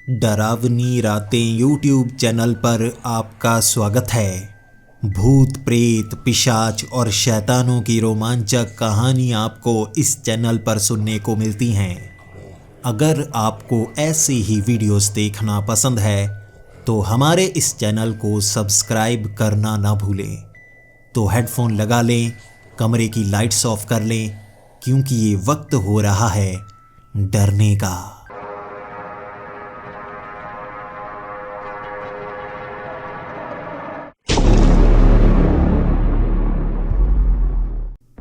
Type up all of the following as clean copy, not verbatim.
डरावनी रातें YouTube channel पर आपका स्वागत है। भूत प्रेत पिशाच और शैतानों की रोमांचक कहानी आपको इस चैनल पर सुनने को मिलती हैं। अगर आपको ऐसी ही वीडियोस देखना पसंद है तो हमारे इस चैनल को सब्सक्राइब करना ना भूलें। तो हेडफोन लगा लें, कमरे की लाइट्स ऑफ कर लें, क्योंकि ये वक्त हो रहा है डरने का।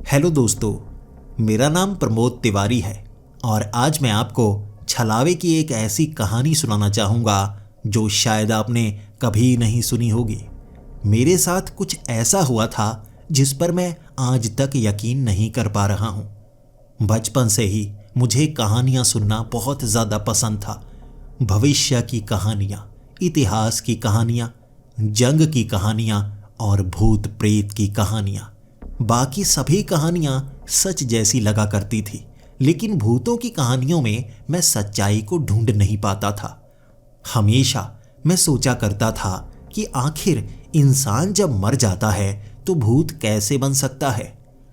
हेलो दोस्तों, मेरा नाम प्रमोद तिवारी है और आज मैं आपको छलावे की एक ऐसी कहानी सुनाना चाहूँगा जो शायद आपने कभी नहीं सुनी होगी। मेरे साथ कुछ ऐसा हुआ था जिस पर मैं आज तक यकीन नहीं कर पा रहा हूँ। बचपन से ही मुझे कहानियाँ सुनना बहुत ज़्यादा पसंद था। भविष्य की कहानियाँ, इतिहास की कहानियाँ, जंग की कहानियाँ और भूत प्रेत की कहानियाँ। बाकी सभी कहानियाँ सच जैसी लगा करती थी, लेकिन भूतों की कहानियों में मैं सच्चाई को ढूंढ नहीं पाता था। हमेशा मैं सोचा करता था कि आखिर इंसान जब मर जाता है तो भूत कैसे बन सकता है।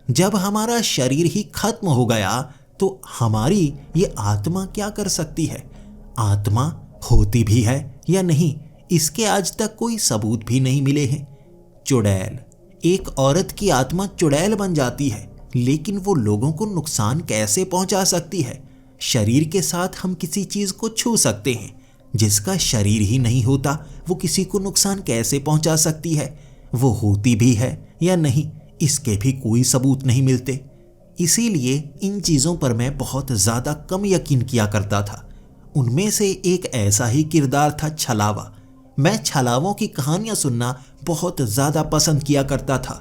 जब हमारा शरीर ही खत्म हो गया तो हमारी ये आत्मा क्या कर सकती है। आत्मा होती भी है या नहीं, इसके आज तक कोई सबूत भी नहीं मिले हैं। चुड़ैल, एक औरत की आत्मा चुड़ैल बन जाती है, लेकिन वो लोगों को नुकसान कैसे पहुंचा सकती है। शरीर के साथ हम किसी चीज को छू सकते हैं, जिसका शरीर ही नहीं होता वो किसी को नुकसान कैसे पहुंचा सकती है। वो होती भी है या नहीं, इसके भी कोई सबूत नहीं मिलते। इसीलिए इन चीज़ों पर मैं बहुत ज़्यादा कम यकीन किया करता था। उनमें से एक ऐसा ही किरदार था छलावा। मैं छलावों की कहानियाँ सुनना बहुत ज़्यादा पसंद किया करता था।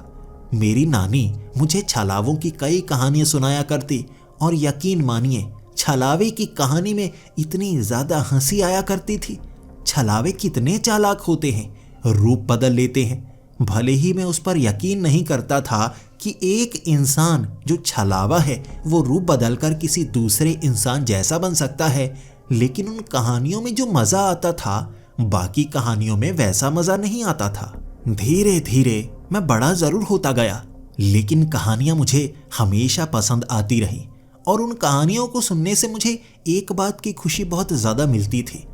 मेरी नानी मुझे छलावों की कई कहानियाँ सुनाया करती और यकीन मानिए, छलावे की कहानी में इतनी ज़्यादा हंसी आया करती थी। छलावे कितने चालाक होते हैं, रूप बदल लेते हैं। भले ही मैं उस पर यकीन नहीं करता था कि एक इंसान जो छलावा है वो रूप बदलकर किसी दूसरे इंसान जैसा बन सकता है, लेकिन उन कहानियों में जो मज़ा आता था बाकी कहानियों में वैसा मज़ा नहीं आता था। धीरे धीरे मैं बड़ा ज़रूर होता गया, लेकिन कहानियाँ मुझे हमेशा पसंद आती रही और उन कहानियों को सुनने से मुझे एक बात की खुशी बहुत ज़्यादा मिलती थी।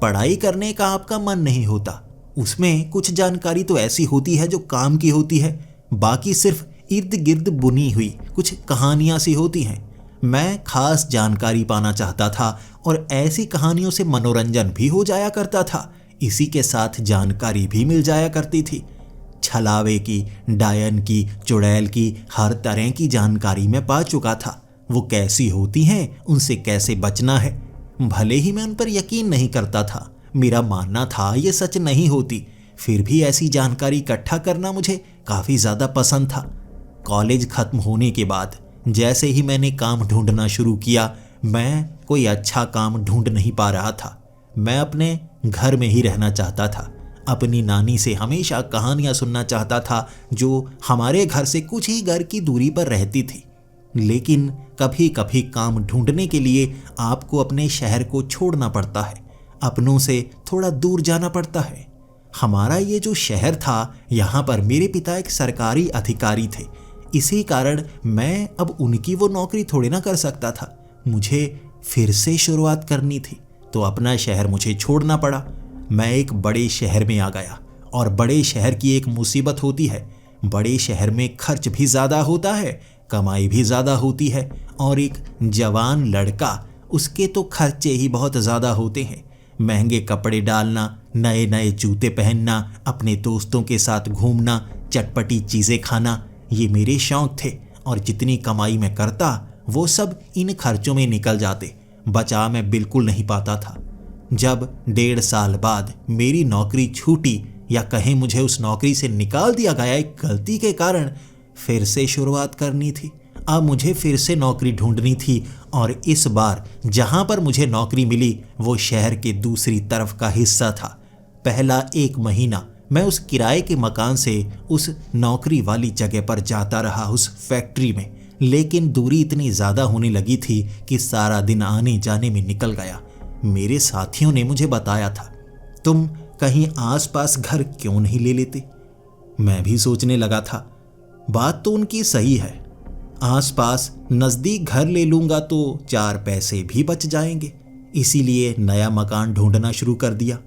पढ़ाई करने का आपका मन नहीं होता, उसमें कुछ जानकारी तो ऐसी होती है जो काम की होती है, बाकी सिर्फ इर्द गिर्द बुनी हुई कुछ कहानियाँ सी होती हैं। मैं खास जानकारी पाना चाहता था और ऐसी कहानियों से मनोरंजन भी हो जाया करता था, इसी के साथ जानकारी भी मिल जाया करती थी। छलावे की, डायन की, चुड़ैल की हर तरह की जानकारी मैं पा चुका था। वो कैसी होती हैं, उनसे कैसे बचना है। भले ही मैं उन पर यकीन नहीं करता था, मेरा मानना था ये सच नहीं होती, फिर भी ऐसी जानकारी इकट्ठा करना मुझे काफ़ी ज़्यादा पसंद था। कॉलेज ख़त्म होने के बाद जैसे ही मैंने काम ढूंढना शुरू किया, मैं कोई अच्छा काम ढूंढ नहीं पा रहा था। मैं अपने घर में ही रहना चाहता था। अपनी नानी से हमेशा कहानियाँ सुनना चाहता था जो हमारे घर से कुछ ही घर की दूरी पर रहती थी। लेकिन कभी कभी काम ढूंढने के लिए आपको अपने शहर को छोड़ना पड़ता है, अपनों से थोड़ा दूर जाना पड़ता है। हमारा ये जो शहर था, यहाँ पर मेरे पिता एक सरकारी अधिकारी थे। इसी कारण मैं अब उनकी वो नौकरी थोड़ी ना कर सकता था। मुझे फिर से शुरुआत करनी थी, तो अपना शहर मुझे छोड़ना पड़ा। मैं एक बड़े शहर में आ गया और बड़े शहर की एक मुसीबत होती है, बड़े शहर में खर्च भी ज़्यादा होता है, कमाई भी ज़्यादा होती है, और एक जवान लड़का, उसके तो खर्चे ही बहुत ज़्यादा होते हैं। महंगे कपड़े डालना, नए नए जूते पहनना, अपने दोस्तों के साथ घूमना, चटपटी चीज़ें खाना, ये मेरे शौक़ थे। और जितनी कमाई मैं करता वो सब इन खर्चों में निकल जाते, बचा मैं बिल्कुल नहीं पाता था। जब 1.5 साल बाद मेरी नौकरी छूटी, या कहें मुझे उस नौकरी से निकाल दिया गया एक गलती के कारण, फिर से शुरुआत करनी थी। अब मुझे फिर से नौकरी ढूंढनी थी और इस बार जहां पर मुझे नौकरी मिली वो शहर के दूसरी तरफ का हिस्सा था। पहला 1 महीना मैं उस किराए के मकान से उस नौकरी वाली जगह पर जाता रहा, उस फैक्ट्री में, लेकिन दूरी इतनी ज़्यादा होने लगी थी कि सारा दिन आने जाने में निकल गया। मेरे साथियों ने मुझे बताया था, तुम कहीं आसपास घर क्यों नहीं ले लेते। मैं भी सोचने लगा था, बात तो उनकी सही है, आसपास नज़दीक घर ले लूँगा तो 4 पैसे भी बच जाएंगे। इसीलिए नया मकान ढूंढना शुरू कर दिया।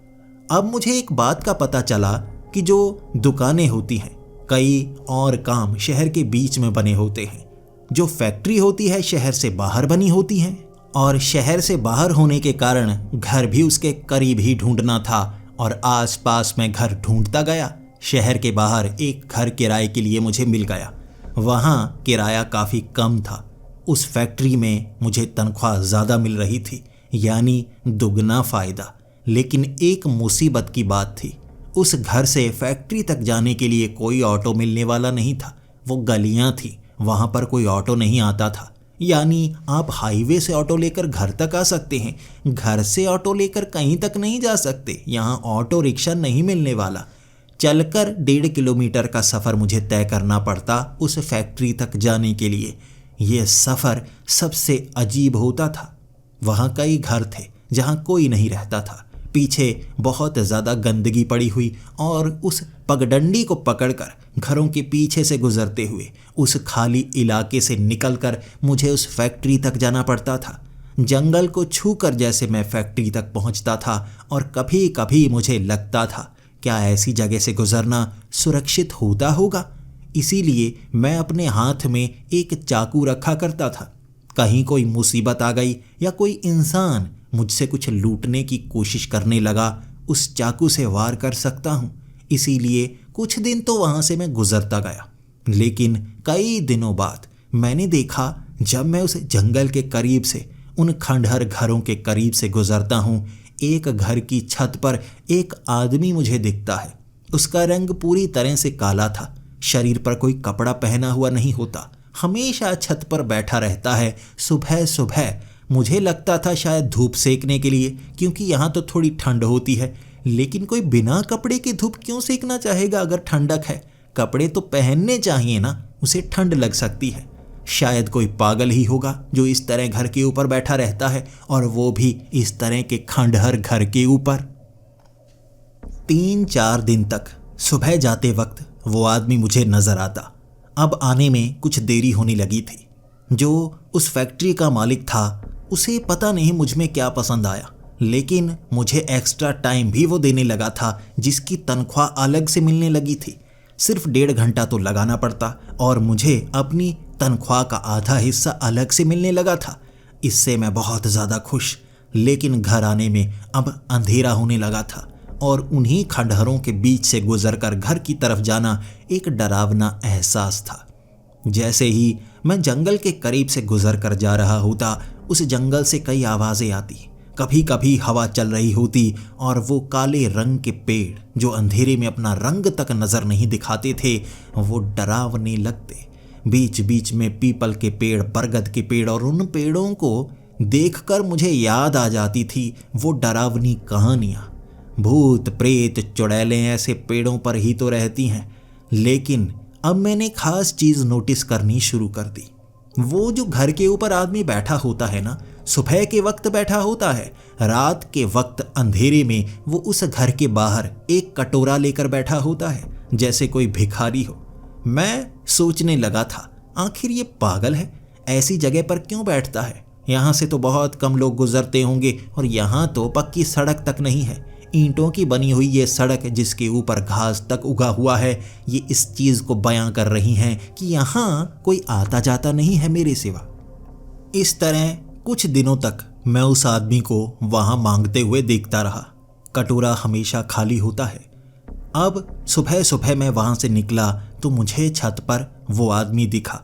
अब मुझे एक बात का पता चला कि जो दुकानें होती हैं, कई और काम शहर के बीच में बने होते हैं। जो फैक्ट्री होती है शहर से बाहर बनी होती हैं, और शहर से बाहर होने के कारण घर भी उसके करीब ही ढूंढना था। और आसपास मैं घर ढूंढता गया। शहर के बाहर एक घर किराए के लिए मुझे मिल गया। वहाँ किराया काफ़ी कम था। उस फैक्ट्री में मुझे तनख्वाह ज़्यादा मिल रही थी, यानी दुगना फ़ायदा। लेकिन एक मुसीबत की बात थी, उस घर से फैक्ट्री तक जाने के लिए कोई ऑटो मिलने वाला नहीं था। वो गलियाँ थी, वहाँ पर कोई ऑटो नहीं आता था। यानी आप हाईवे से ऑटो लेकर घर तक आ सकते हैं, घर से ऑटो लेकर कहीं तक नहीं जा सकते। यहाँ ऑटो रिक्शा नहीं मिलने वाला। चलकर 1.5 किलोमीटर का सफ़र मुझे तय करना पड़ता उस फैक्ट्री तक जाने के लिए। यह सफ़र सबसे अजीब होता था। वहाँ कई घर थे जहाँ कोई नहीं रहता था। पीछे बहुत ज़्यादा गंदगी पड़ी हुई, और उस पगडंडी को पकड़कर घरों के पीछे से गुजरते हुए उस खाली इलाके से निकलकर मुझे उस फैक्ट्री तक जाना पड़ता था। जंगल को छूकर जैसे मैं फैक्ट्री तक पहुँचता था, और कभी कभी मुझे लगता था, क्या ऐसी जगह से गुजरना सुरक्षित होता होगा। इसीलिए मैं अपने हाथ में एक चाकू रखा करता था। कहीं कोई मुसीबत आ गई या कोई इंसान मुझसे कुछ लूटने की कोशिश करने लगा, उस चाकू से वार कर सकता हूँ। इसीलिए कुछ दिन तो वहाँ से मैं गुजरता गया। लेकिन कई दिनों बाद मैंने देखा, जब मैं उस जंगल के करीब से, उन खंडहर घरों के करीब से गुजरता हूँ, एक घर की छत पर एक आदमी मुझे दिखता है। उसका रंग पूरी तरह से काला था, शरीर पर कोई कपड़ा पहना हुआ नहीं होता, हमेशा छत पर बैठा रहता है। सुबह सुबह मुझे लगता था शायद धूप सेकने के लिए, क्योंकि यहाँ तो थोड़ी ठंड होती है। लेकिन कोई बिना कपड़े के धूप क्यों सेकना चाहेगा अगर ठंडक है। कपड़े तो पहनने चाहिए ना, उसे ठंड लग सकती है। शायद कोई पागल ही होगा जो इस तरह घर के ऊपर बैठा रहता है, और वो भी इस तरह के खंडहर घर के ऊपर। 3-4 दिन तक सुबह जाते वक्त वो आदमी मुझे नजर आता। अब आने में कुछ देरी होने लगी थी। जो उस फैक्ट्री का मालिक था, उसे पता नहीं मुझ में क्या पसंद आया, लेकिन मुझे एक्स्ट्रा टाइम भी वो देने लगा था, जिसकी तनख्वाह अलग से मिलने लगी थी। सिर्फ 1.5 घंटा तो लगाना पड़ता, और मुझे अपनी तनख्वाह का आधा हिस्सा अलग से मिलने लगा था। इससे मैं बहुत ज़्यादा खुश। लेकिन घर आने में अब अंधेरा होने लगा था, और उन्हीं खंडहरों के बीच से गुजरकर घर की तरफ जाना एक डरावना एहसास था। जैसे ही मैं जंगल के करीब से गुजर कर जा रहा होता, उस जंगल से कई आवाज़ें आती। कभी कभी हवा चल रही होती, और वो काले रंग के पेड़ जो अंधेरे में अपना रंग तक नज़र नहीं दिखाते थे, वो डरावने लगते। बीच बीच में पीपल के पेड़, बरगद के पेड़, और उन पेड़ों को देखकर मुझे याद आ जाती थी वो डरावनी कहानियाँ। भूत प्रेत चुड़ैलें ऐसे पेड़ों पर ही तो रहती हैं। लेकिन अब मैंने खास चीज़ नोटिस करनी शुरू कर दी। वो जो घर के ऊपर आदमी बैठा होता है ना, सुबह के वक्त बैठा होता है, रात के वक्त अंधेरे में वो उस घर के बाहर एक कटोरा लेकर बैठा होता है, जैसे कोई भिखारी हो। मैं सोचने लगा था, आखिर ये पागल है, ऐसी जगह पर क्यों बैठता है। यहाँ से तो बहुत कम लोग गुजरते होंगे, और यहाँ तो पक्की सड़क तक नहीं है। ईंटों की बनी हुई ये सड़क जिसके ऊपर घास तक उगा हुआ है, ये इस चीज़ को बयां कर रही हैं कि यहाँ कोई आता जाता नहीं है मेरे सिवा। इस तरह कुछ दिनों तक मैं उस आदमी को वहाँ मांगते हुए देखता रहा। कटोरा हमेशा खाली होता है। अब सुबह सुबह मैं वहाँ से निकला तो मुझे छत पर वो आदमी दिखा।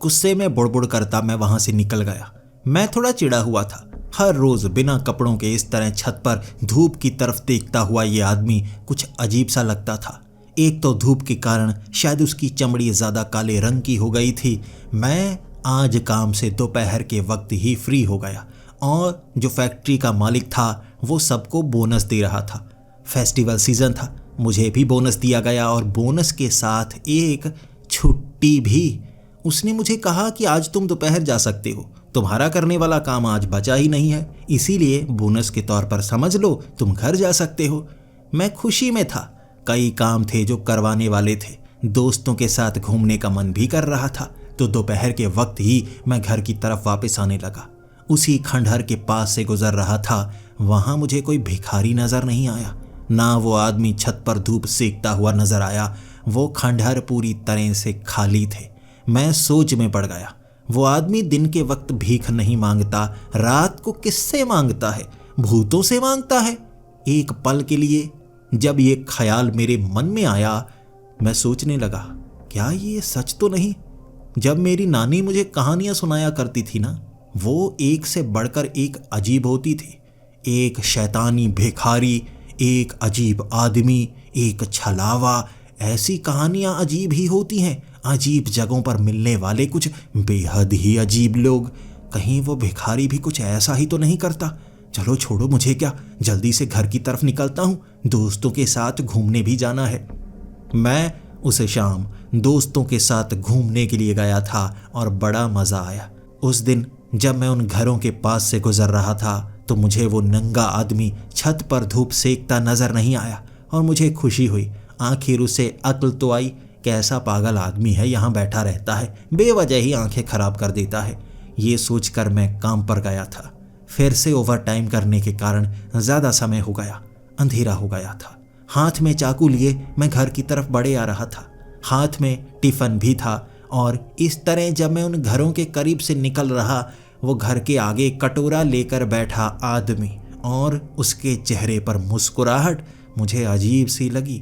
गुस्से में बुड़बुड़ करता मैं वहाँ से निकल गया। मैं थोड़ा चिढ़ा हुआ था। हर रोज़ बिना कपड़ों के इस तरह छत पर धूप की तरफ देखता हुआ ये आदमी कुछ अजीब सा लगता था। एक तो धूप के कारण शायद उसकी चमड़ी ज़्यादा काले रंग की हो गई थी। मैं आज काम से दोपहर के वक्त ही फ्री हो गया, और जो फैक्ट्री का मालिक था वो सबको बोनस दे रहा था। फेस्टिवल सीज़न था, मुझे भी बोनस दिया गया, और बोनस के साथ एक छुट्टी भी। उसने मुझे कहा कि आज तुम दोपहर जा सकते हो, तुम्हारा करने वाला काम आज बचा ही नहीं है, इसीलिए बोनस के तौर पर समझ लो तुम घर जा सकते हो। मैं खुशी में था, कई काम थे जो करवाने वाले थे, दोस्तों के साथ घूमने का मन भी कर रहा था। तो दोपहर के वक्त ही मैं घर की तरफ वापस आने लगा। उसी खंडहर के पास से गुजर रहा था, वहां मुझे कोई भिखारी नजर नहीं आया, ना वो आदमी छत पर धूप सेकता हुआ नजर आया। वो खंडहर पूरी तरह से खाली थे। मैं सोच में पड़ गया, वो आदमी दिन के वक्त भीख नहीं मांगता, रात को किससे मांगता है? भूतों से मांगता है। एक पल के लिए जब ये ख्याल मेरे मन में आया, मैं सोचने लगा, क्या ये सच तो नहीं? जब मेरी नानी मुझे कहानियां सुनाया करती थी ना, वो एक से बढ़कर एक अजीब होती थी। एक शैतानी भिखारी, एक अजीब आदमी, एक छलावा। ऐसी कहानियां अजीब ही होती हैं। अजीब जगहों पर मिलने वाले कुछ बेहद ही अजीब लोग। कहीं वो भिखारी भी कुछ ऐसा ही तो नहीं करता? चलो छोड़ो, मुझे क्या, जल्दी से घर की तरफ निकलता हूँ, दोस्तों के साथ घूमने भी जाना है। मैं उस शाम दोस्तों के साथ घूमने के लिए गया था और बड़ा मज़ा आया। उस दिन जब मैं उन घरों के पास से गुजर रहा था तो मुझे वो नंगा आदमी छत पर धूप सेकता नजर नहीं आया और मुझे खुशी हुई। आखिर उसे अक्ल तो आई, कैसा पागल आदमी है, यहाँ बैठा रहता है, बेवजह ही आंखें खराब कर देता है। ये सोचकर मैं काम पर गया था। फिर से ओवर टाइम करने के कारण ज़्यादा समय हो गया, अंधेरा हो गया था। हाथ में चाकू लिए मैं घर की तरफ बढ़े आ रहा था। हाथ में टिफ़िन भी था और इस तरह जब मैं उन घरों के करीब से निकल रहा, वो घर के आगे कटोरा लेकर बैठा आदमी और उसके चेहरे पर मुस्कुराहट मुझे अजीब सी लगी।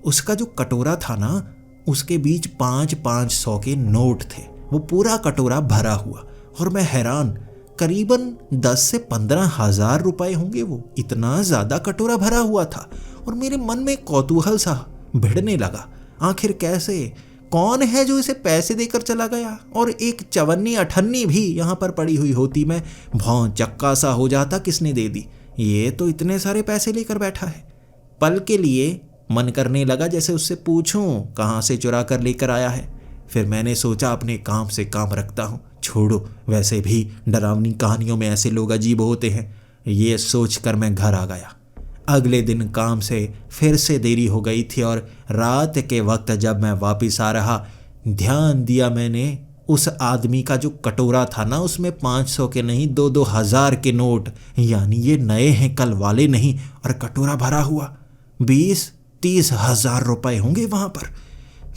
उसका जो कटोरा था ना, उसके बीच 500 के नोट थे। वो पूरा कटोरा भरा हुआ और मैं हैरान, करीबन 10 से 15 हजार रुपए होंगे वो, इतना ज़्यादा कटोरा भरा हुआ था। और मेरे मन में कौतूहल सा भिड़ने लगा, आखिर कैसे, कौन है जो इसे पैसे देकर चला गया? और एक चवन्नी अठन्नी भी यहाँ पर पड़ी हुई होती, मैं भौं चक्का सा हो जाता, किसने दे दी? ये तो इतने सारे पैसे लेकर बैठा है। पल के लिए मन करने लगा जैसे उससे पूछूं कहाँ से चुरा कर लेकर आया है। फिर मैंने सोचा अपने काम से काम रखता हूँ, छोड़ो, वैसे भी डरावनी कहानियों में ऐसे लोग अजीब होते हैं। ये सोचकर मैं घर आ गया। अगले दिन काम से फिर से देरी हो गई थी और रात के वक्त जब मैं वापस आ रहा, ध्यान दिया मैंने, उस आदमी का जो कटोरा था ना, उसमें 500 के नहीं 2-2 हजार के नोट, यानी ये नए हैं, कल वाले नहीं। और कटोरा भरा हुआ 20-30 हजार रुपए होंगे वहाँ पर।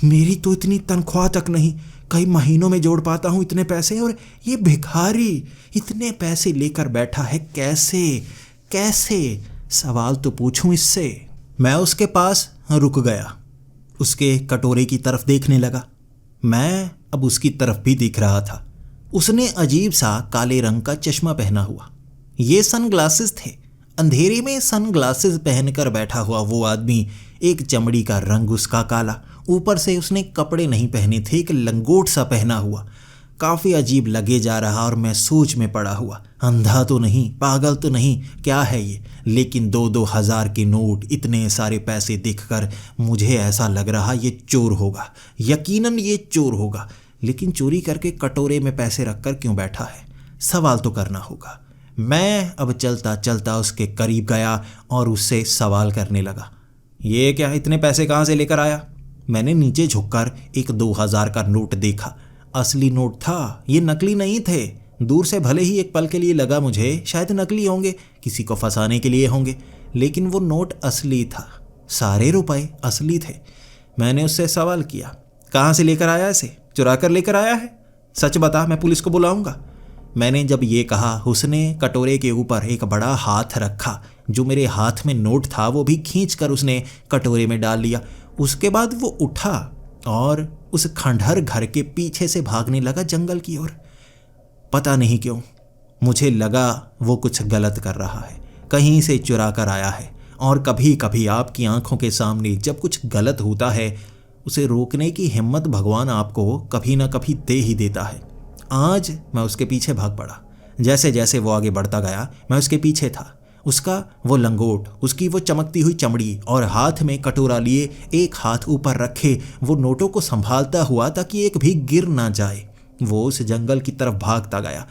मेरी तो इतनी तनख्वाह तक नहीं, कई महीनों में जोड़ पाता हूँ इतने पैसे। और ये भिखारी इतने पैसे लेकर बैठा है, कैसे? सवाल तो पूछूं इससे। मैं उसके पास रुक गया, उसके कटोरे की तरफ देखने लगा। मैं अब उसकी तरफ भी देख रहा था। उसने अजीब सा काले रंग का चश्मा पहना हुआ, ये सनग्लासेस थे। अंधेरे में सनग्लासेस पहनकर बैठा हुआ वो आदमी, एक चमड़ी का रंग उसका काला, ऊपर से उसने कपड़े नहीं पहने थे, एक लंगोट सा पहना हुआ। काफ़ी अजीब लगे जा रहा और मैं सोच में पड़ा हुआ, अंधा तो नहीं, पागल तो नहीं, क्या है ये? लेकिन 2-2 हजार के नोट, इतने सारे पैसे देखकर मुझे ऐसा लग रहा ये चोर होगा, यकीनन ये चोर होगा। लेकिन चोरी करके कटोरे में पैसे रखकर क्यों बैठा है? सवाल तो करना होगा। मैं अब चलता चलता उसके करीब गया और उससे सवाल करने लगा, ये क्या, इतने पैसे कहाँ से लेकर आया? मैंने नीचे झुककर एक 2000 का नोट देखा। असली नोट था, ये नकली नहीं थे। दूर से भले ही एक पल के लिए लगा मुझे शायद नकली होंगे, किसी को फंसाने के लिए होंगे, लेकिन वो नोट असली था, सारे रुपए असली थे। मैंने उससे सवाल किया, कहाँ से लेकर आया इसे? चुरा कर लेकर आया है? सच बता, मैं पुलिस को बुलाऊंगा। मैंने जब ये कहा, उसने कटोरे के ऊपर एक बड़ा हाथ रखा। जो मेरे हाथ में नोट था वो भी खींच कर उसने कटोरे में डाल लिया। उसके बाद वो उठा और उस खंडहर घर के पीछे से भागने लगा जंगल की ओर। पता नहीं क्यों मुझे लगा वो कुछ गलत कर रहा है, कहीं से चुरा कर आया है। और कभी कभी आपकी आंखों के सामने जब कुछ गलत होता है, उसे रोकने की हिम्मत भगवान आपको कभी ना कभी दे ही देता है। आज मैं उसके पीछे भाग पड़ा। जैसे जैसे वो आगे बढ़ता गया, मैं उसके पीछे था। उसका वो लंगोट, उसकी वो चमकती हुई चमड़ी और हाथ में कटोरा लिए, एक हाथ ऊपर रखे, वो नोटों को संभालता हुआ ताकि एक भी गिर ना जाए, वो उस जंगल की तरफ भागता गया।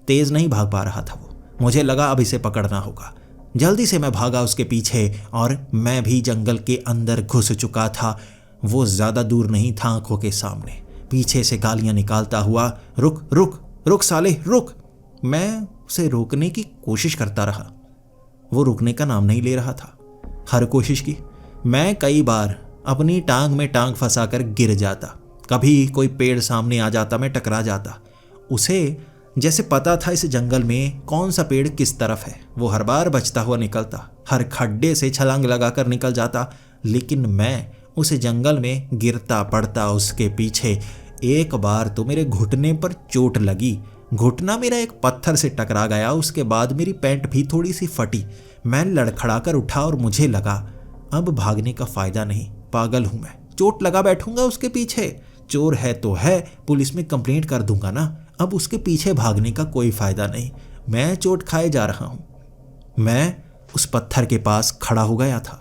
तेज नहीं भाग पा रहा था वो। मुझे लगा अब इसे पकड़ना होगा। जल्दी से मैं भागा उसके पीछे और मैं भी जंगल के अंदर घुस चुका था। वो ज़्यादा दूर नहीं था, आंखों के सामने। पीछे से गालियां निकालता हुआ, रुक रुक रुक साले रुक। मैं उसे रोकने की कोशिश करता रहा। वो रुकने का नाम नहीं ले रहा था। हर कोशिश की। मैं कई बार अपनी टांग में टांग फंसाकर गिर जाता। कभी कोई पेड़ सामने आ जाता, मैं टकरा जाता। उसे जैसे पता था इस जंगल में कौन सा पेड़ किस तरफ है। वो हर बार बचता हुआ निकलता, हर खड्डे से छलांग लगाकर निकल जाता। लेकिन मैं उस जंगल में गिरता पड़ता उसके पीछे। एक बार तो मेरे घुटने पर चोट लगी। घुटना मेरा एक पत्थर से टकरा गया। उसके बाद मेरी पैंट भी थोड़ी सी फटी। मैं लड़खड़ाकर उठा और मुझे लगा अब भागने का फायदा नहीं, पागल हूं मैं। चोट लगा बैठूंगा उसके पीछे। चोर है तो है, पुलिस में कंप्लेंट कर दूंगा ना। अब उसके पीछे भागने का कोई फायदा नहीं। मैं चोट खाए जा रहा हूं। मैं उस पत्थर के पास खड़ा हो गया था।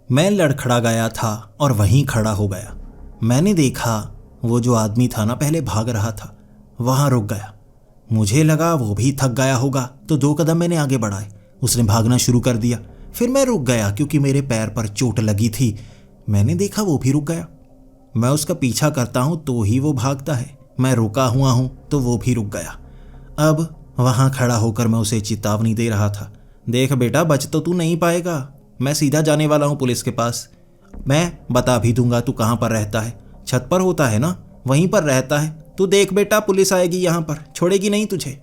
मैं लड़खड़ा गया था और वहीं खड़ा हो गया। मैंने देखा वो जो आदमी था ना, पहले भाग रहा था, वहां रुक गया। मुझे लगा वो भी थक गया होगा, तो 2 कदम मैंने आगे बढ़ाए। उसने भागना शुरू कर दिया। फिर मैं रुक गया क्योंकि मेरे पैर पर चोट लगी थी। मैंने देखा वो भी रुक गया। मैं उसका पीछा करता हूं तो ही वो भागता है। मैं रुका हुआ हूं तो वो भी रुक गया। अब वहां खड़ा होकर मैं उसे चेतावनी दे रहा था, देख बेटा, बच तो तू नहीं पाएगा। मैं सीधा जाने वाला हूं पुलिस के पास। मैं बता भी दूंगा तू कहां पर रहता है। छत पर होता है ना, वहीं पर रहता है। तू देख बेटा, पुलिस आएगी यहां पर, छोड़ेगी नहीं तुझे।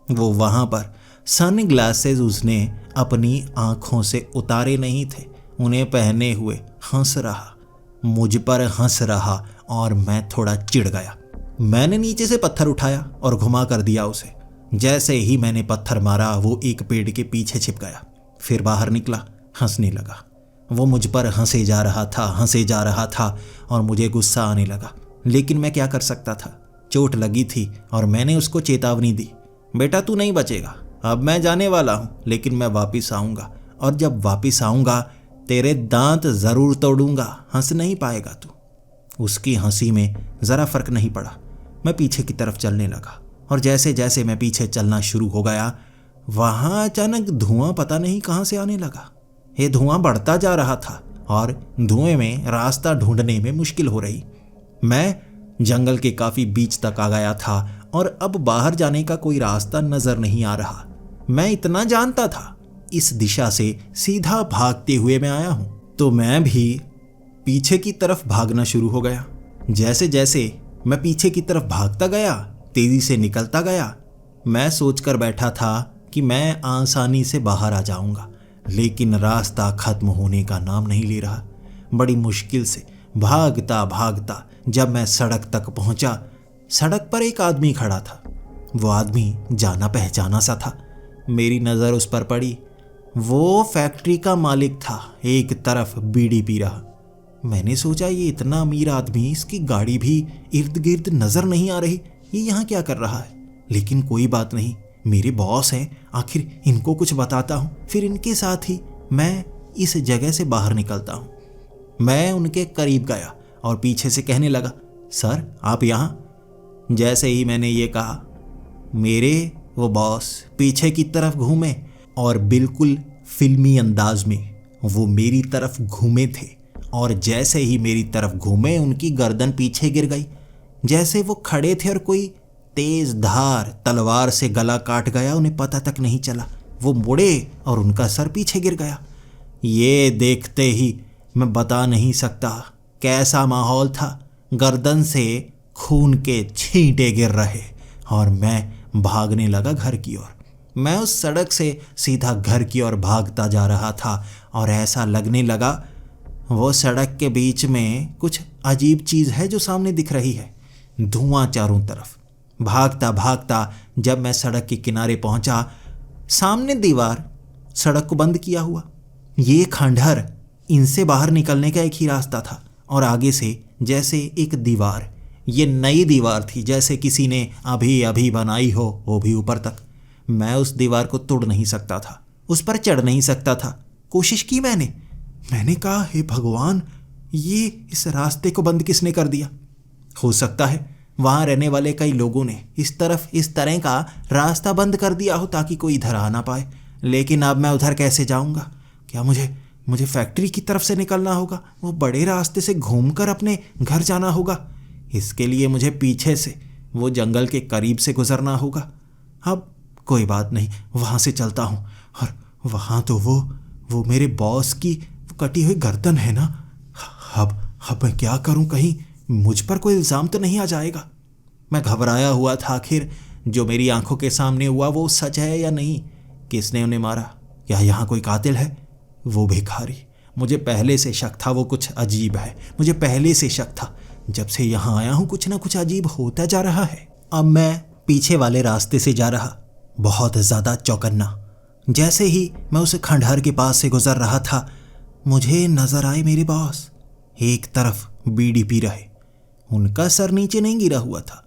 वो वहां पर सन ग्लासेस उसने अपनी आंखों से उतारे नहीं थे, उन्हें पहने हुए हंस रहा, मुझ पर हंस रहा। और मैं थोड़ा चिढ़ गया। मैंने नीचे से पत्थर उठाया और घुमा कर दिया उसे। जैसे ही मैंने पत्थर मारा वो एक पेड़ के पीछे छिप गया। फिर बाहर निकला, हंसने लगा। वो मुझ पर हंसे जा रहा था और मुझे गुस्सा आने लगा। लेकिन मैं क्या कर सकता था, चोट लगी थी और मैंने उसको चेतावनी दी, बेटा तू नहीं बचेगा। अब मैं जाने वाला हूं, लेकिन मैं वापिस आऊंगा, और जब वापिस आऊंगा तेरे दांत जरूर तोड़ूंगा, हंस नहीं पाएगा तू। उसकी हंसी में जरा फर्क नहीं पड़ा। मैं पीछे की तरफ चलने लगा और जैसे जैसे मैं पीछे चलना शुरू हो गया, वहां अचानक धुआं पता नहीं कहां से आने लगा। ये धुआं बढ़ता जा रहा था और धुएं में रास्ता ढूंढने में मुश्किल हो रही। मैं जंगल के काफी बीच तक आ गया था और अब बाहर जाने का कोई रास्ता नजर नहीं आ रहा। मैं इतना जानता था, इस दिशा से सीधा भागते हुए मैं आया हूं। तो मैं भी पीछे की तरफ भागना शुरू हो गया। जैसे जैसे मैं पीछे की तरफ भागता गया, तेजी से निकलता गया। मैं सोचकर बैठा था कि मैं आसानी से बाहर आ जाऊंगा, लेकिन रास्ता खत्म होने का नाम नहीं ले रहा। बड़ी मुश्किल से भागता भागता जब मैं सड़क तक पहुंचा, सड़क पर एक आदमी खड़ा था। वो आदमी जाना पहचाना सा था। मेरी नज़र उस पर पड़ी। वो फैक्ट्री का मालिक था, एक तरफ बीड़ी पी रहा। मैंने सोचा ये इतना अमीर आदमी, इसकी गाड़ी भी इर्द गिर्द नजर नहीं आ रही, ये यहाँ क्या कर रहा है। लेकिन कोई बात नहीं, मेरे बॉस हैं, आखिर इनको कुछ बताता हूँ, फिर इनके साथ ही मैं इस जगह से बाहर निकलता हूँ। मैं उनके करीब गया और पीछे से कहने लगा, सर आप यहाँ। जैसे ही मैंने ये कहा, मेरे वो बॉस पीछे की तरफ घूमे और बिल्कुल फिल्मी अंदाज में वो मेरी तरफ घूमे थे। और जैसे ही मेरी तरफ घूमे, उनकी गर्दन पीछे गिर गई, जैसे वो खड़े थे और कोई तेज धार तलवार से गला काट गया। उन्हें पता तक नहीं चला। वो मुड़े और उनका सर पीछे गिर गया। ये देखते ही मैं बता नहीं सकता कैसा माहौल था। गर्दन से खून के छींटे गिर रहे और मैं भागने लगा घर की ओर। मैं उस सड़क से सीधा घर की ओर भागता जा रहा था और ऐसा लगने लगा वो सड़क के बीच में कुछ अजीब चीज़ है जो सामने दिख रही है। धुआं चारों तरफ। भागता भागता जब मैं सड़क के किनारे पहुंचा, सामने दीवार सड़क को बंद किया हुआ। ये खंडहर, इनसे बाहर निकलने का एक ही रास्ता था और आगे से जैसे एक दीवार। ये नई दीवार थी, जैसे किसी ने अभी अभी बनाई हो, वो भी ऊपर तक। मैं उस दीवार को तोड़ नहीं सकता था, उस पर चढ़ नहीं सकता था। कोशिश की मैंने कहा, हे भगवान, ये इस रास्ते को बंद किसने कर दिया। हो सकता है वहाँ रहने वाले कई लोगों ने इस तरह का रास्ता बंद कर दिया हो ताकि कोई इधर आ ना पाए। लेकिन अब मैं उधर कैसे जाऊँगा? क्या मुझे फैक्ट्री की तरफ से निकलना होगा? वो बड़े रास्ते से घूमकर अपने घर जाना होगा? इसके लिए मुझे पीछे से वो जंगल के करीब से गुजरना होगा। अब कोई बात नहीं, वहाँ से चलता हूँ। और वहाँ तो वो मेरे बॉस की कटी हुई गर्दन है ना। अब मैं क्या करूँ? कहीं मुझ पर कोई इल्ज़ाम तो नहीं आ जाएगा? मैं घबराया हुआ था। आखिर जो मेरी आंखों के सामने हुआ वो सच है या नहीं? किसने उन्हें मारा? क्या यहाँ कोई कातिल है? वो भिखारी, मुझे पहले से शक था वो कुछ अजीब है। मुझे पहले से शक था। जब से यहाँ आया हूँ कुछ ना कुछ अजीब होता जा रहा है। अब मैं पीछे वाले रास्ते से जा रहा, बहुत ज़्यादा चौकन्ना। जैसे ही मैं उस खंडहर के पास से गुजर रहा था, मुझे नजर आए मेरे बॉस। एक तरफ बीड़ी पी रहे, उनका सर नीचे नहीं गिरा हुआ था।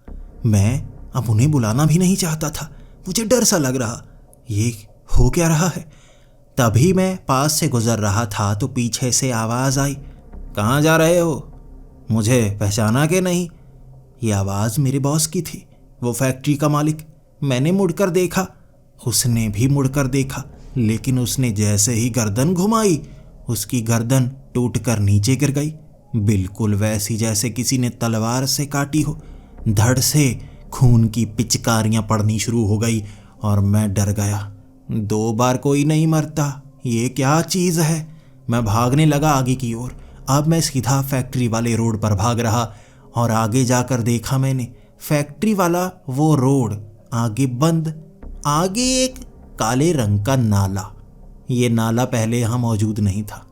मैं अब उन्हें बुलाना भी नहीं चाहता था। मुझे डर सा लग रहा, ये हो क्या रहा है? तभी मैं पास से गुजर रहा था तो पीछे से आवाज़ आई, कहाँ जा रहे हो? मुझे पहचाना कि नहीं? ये आवाज़ मेरे बॉस की थी, वो फैक्ट्री का मालिक। मैंने मुड़कर देखा, उसने भी मुड़कर देखा, लेकिन उसने जैसे ही गर्दन घुमाई, उसकी गर्दन टूटकर नीचे गिर गई, बिल्कुल वैसी जैसे किसी ने तलवार से काटी हो। धड़ से खून की पिचकारियां पड़नी शुरू हो गई और मैं डर गया। 2 बार कोई नहीं मरता, ये क्या चीज़ है? मैं भागने लगा आगे की ओर। अब मैं सीधा फैक्ट्री वाले रोड पर भाग रहा और आगे जाकर देखा मैंने, फैक्ट्री वाला वो रोड आगे बंद, आगे एक काले रंग का नाला। ये नाला पहले यहाँ मौजूद नहीं था।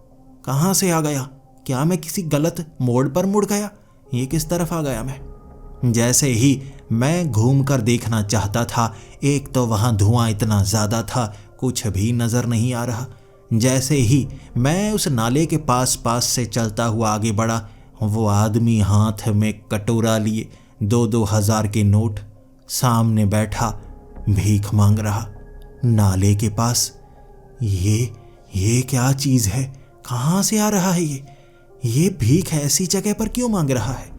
कहाँ से आ गया? क्या मैं किसी गलत मोड़ पर मुड़ गया? ये किस तरफ आ गया मैं? जैसे ही मैं घूमकर देखना चाहता था, एक तो वहाँ धुआं इतना ज़्यादा था, कुछ भी नज़र नहीं आ रहा। जैसे ही मैं उस नाले के पास से चलता हुआ आगे बढ़ा, वो आदमी हाथ में कटोरा लिए 2-2 हज़ार के नोट सामने बैठा भीख मांग रहा नाले के पास। ये क्या चीज़ है? कहाँ से आ रहा है ये भीख ऐसी जगह पर क्यों मांग रहा है?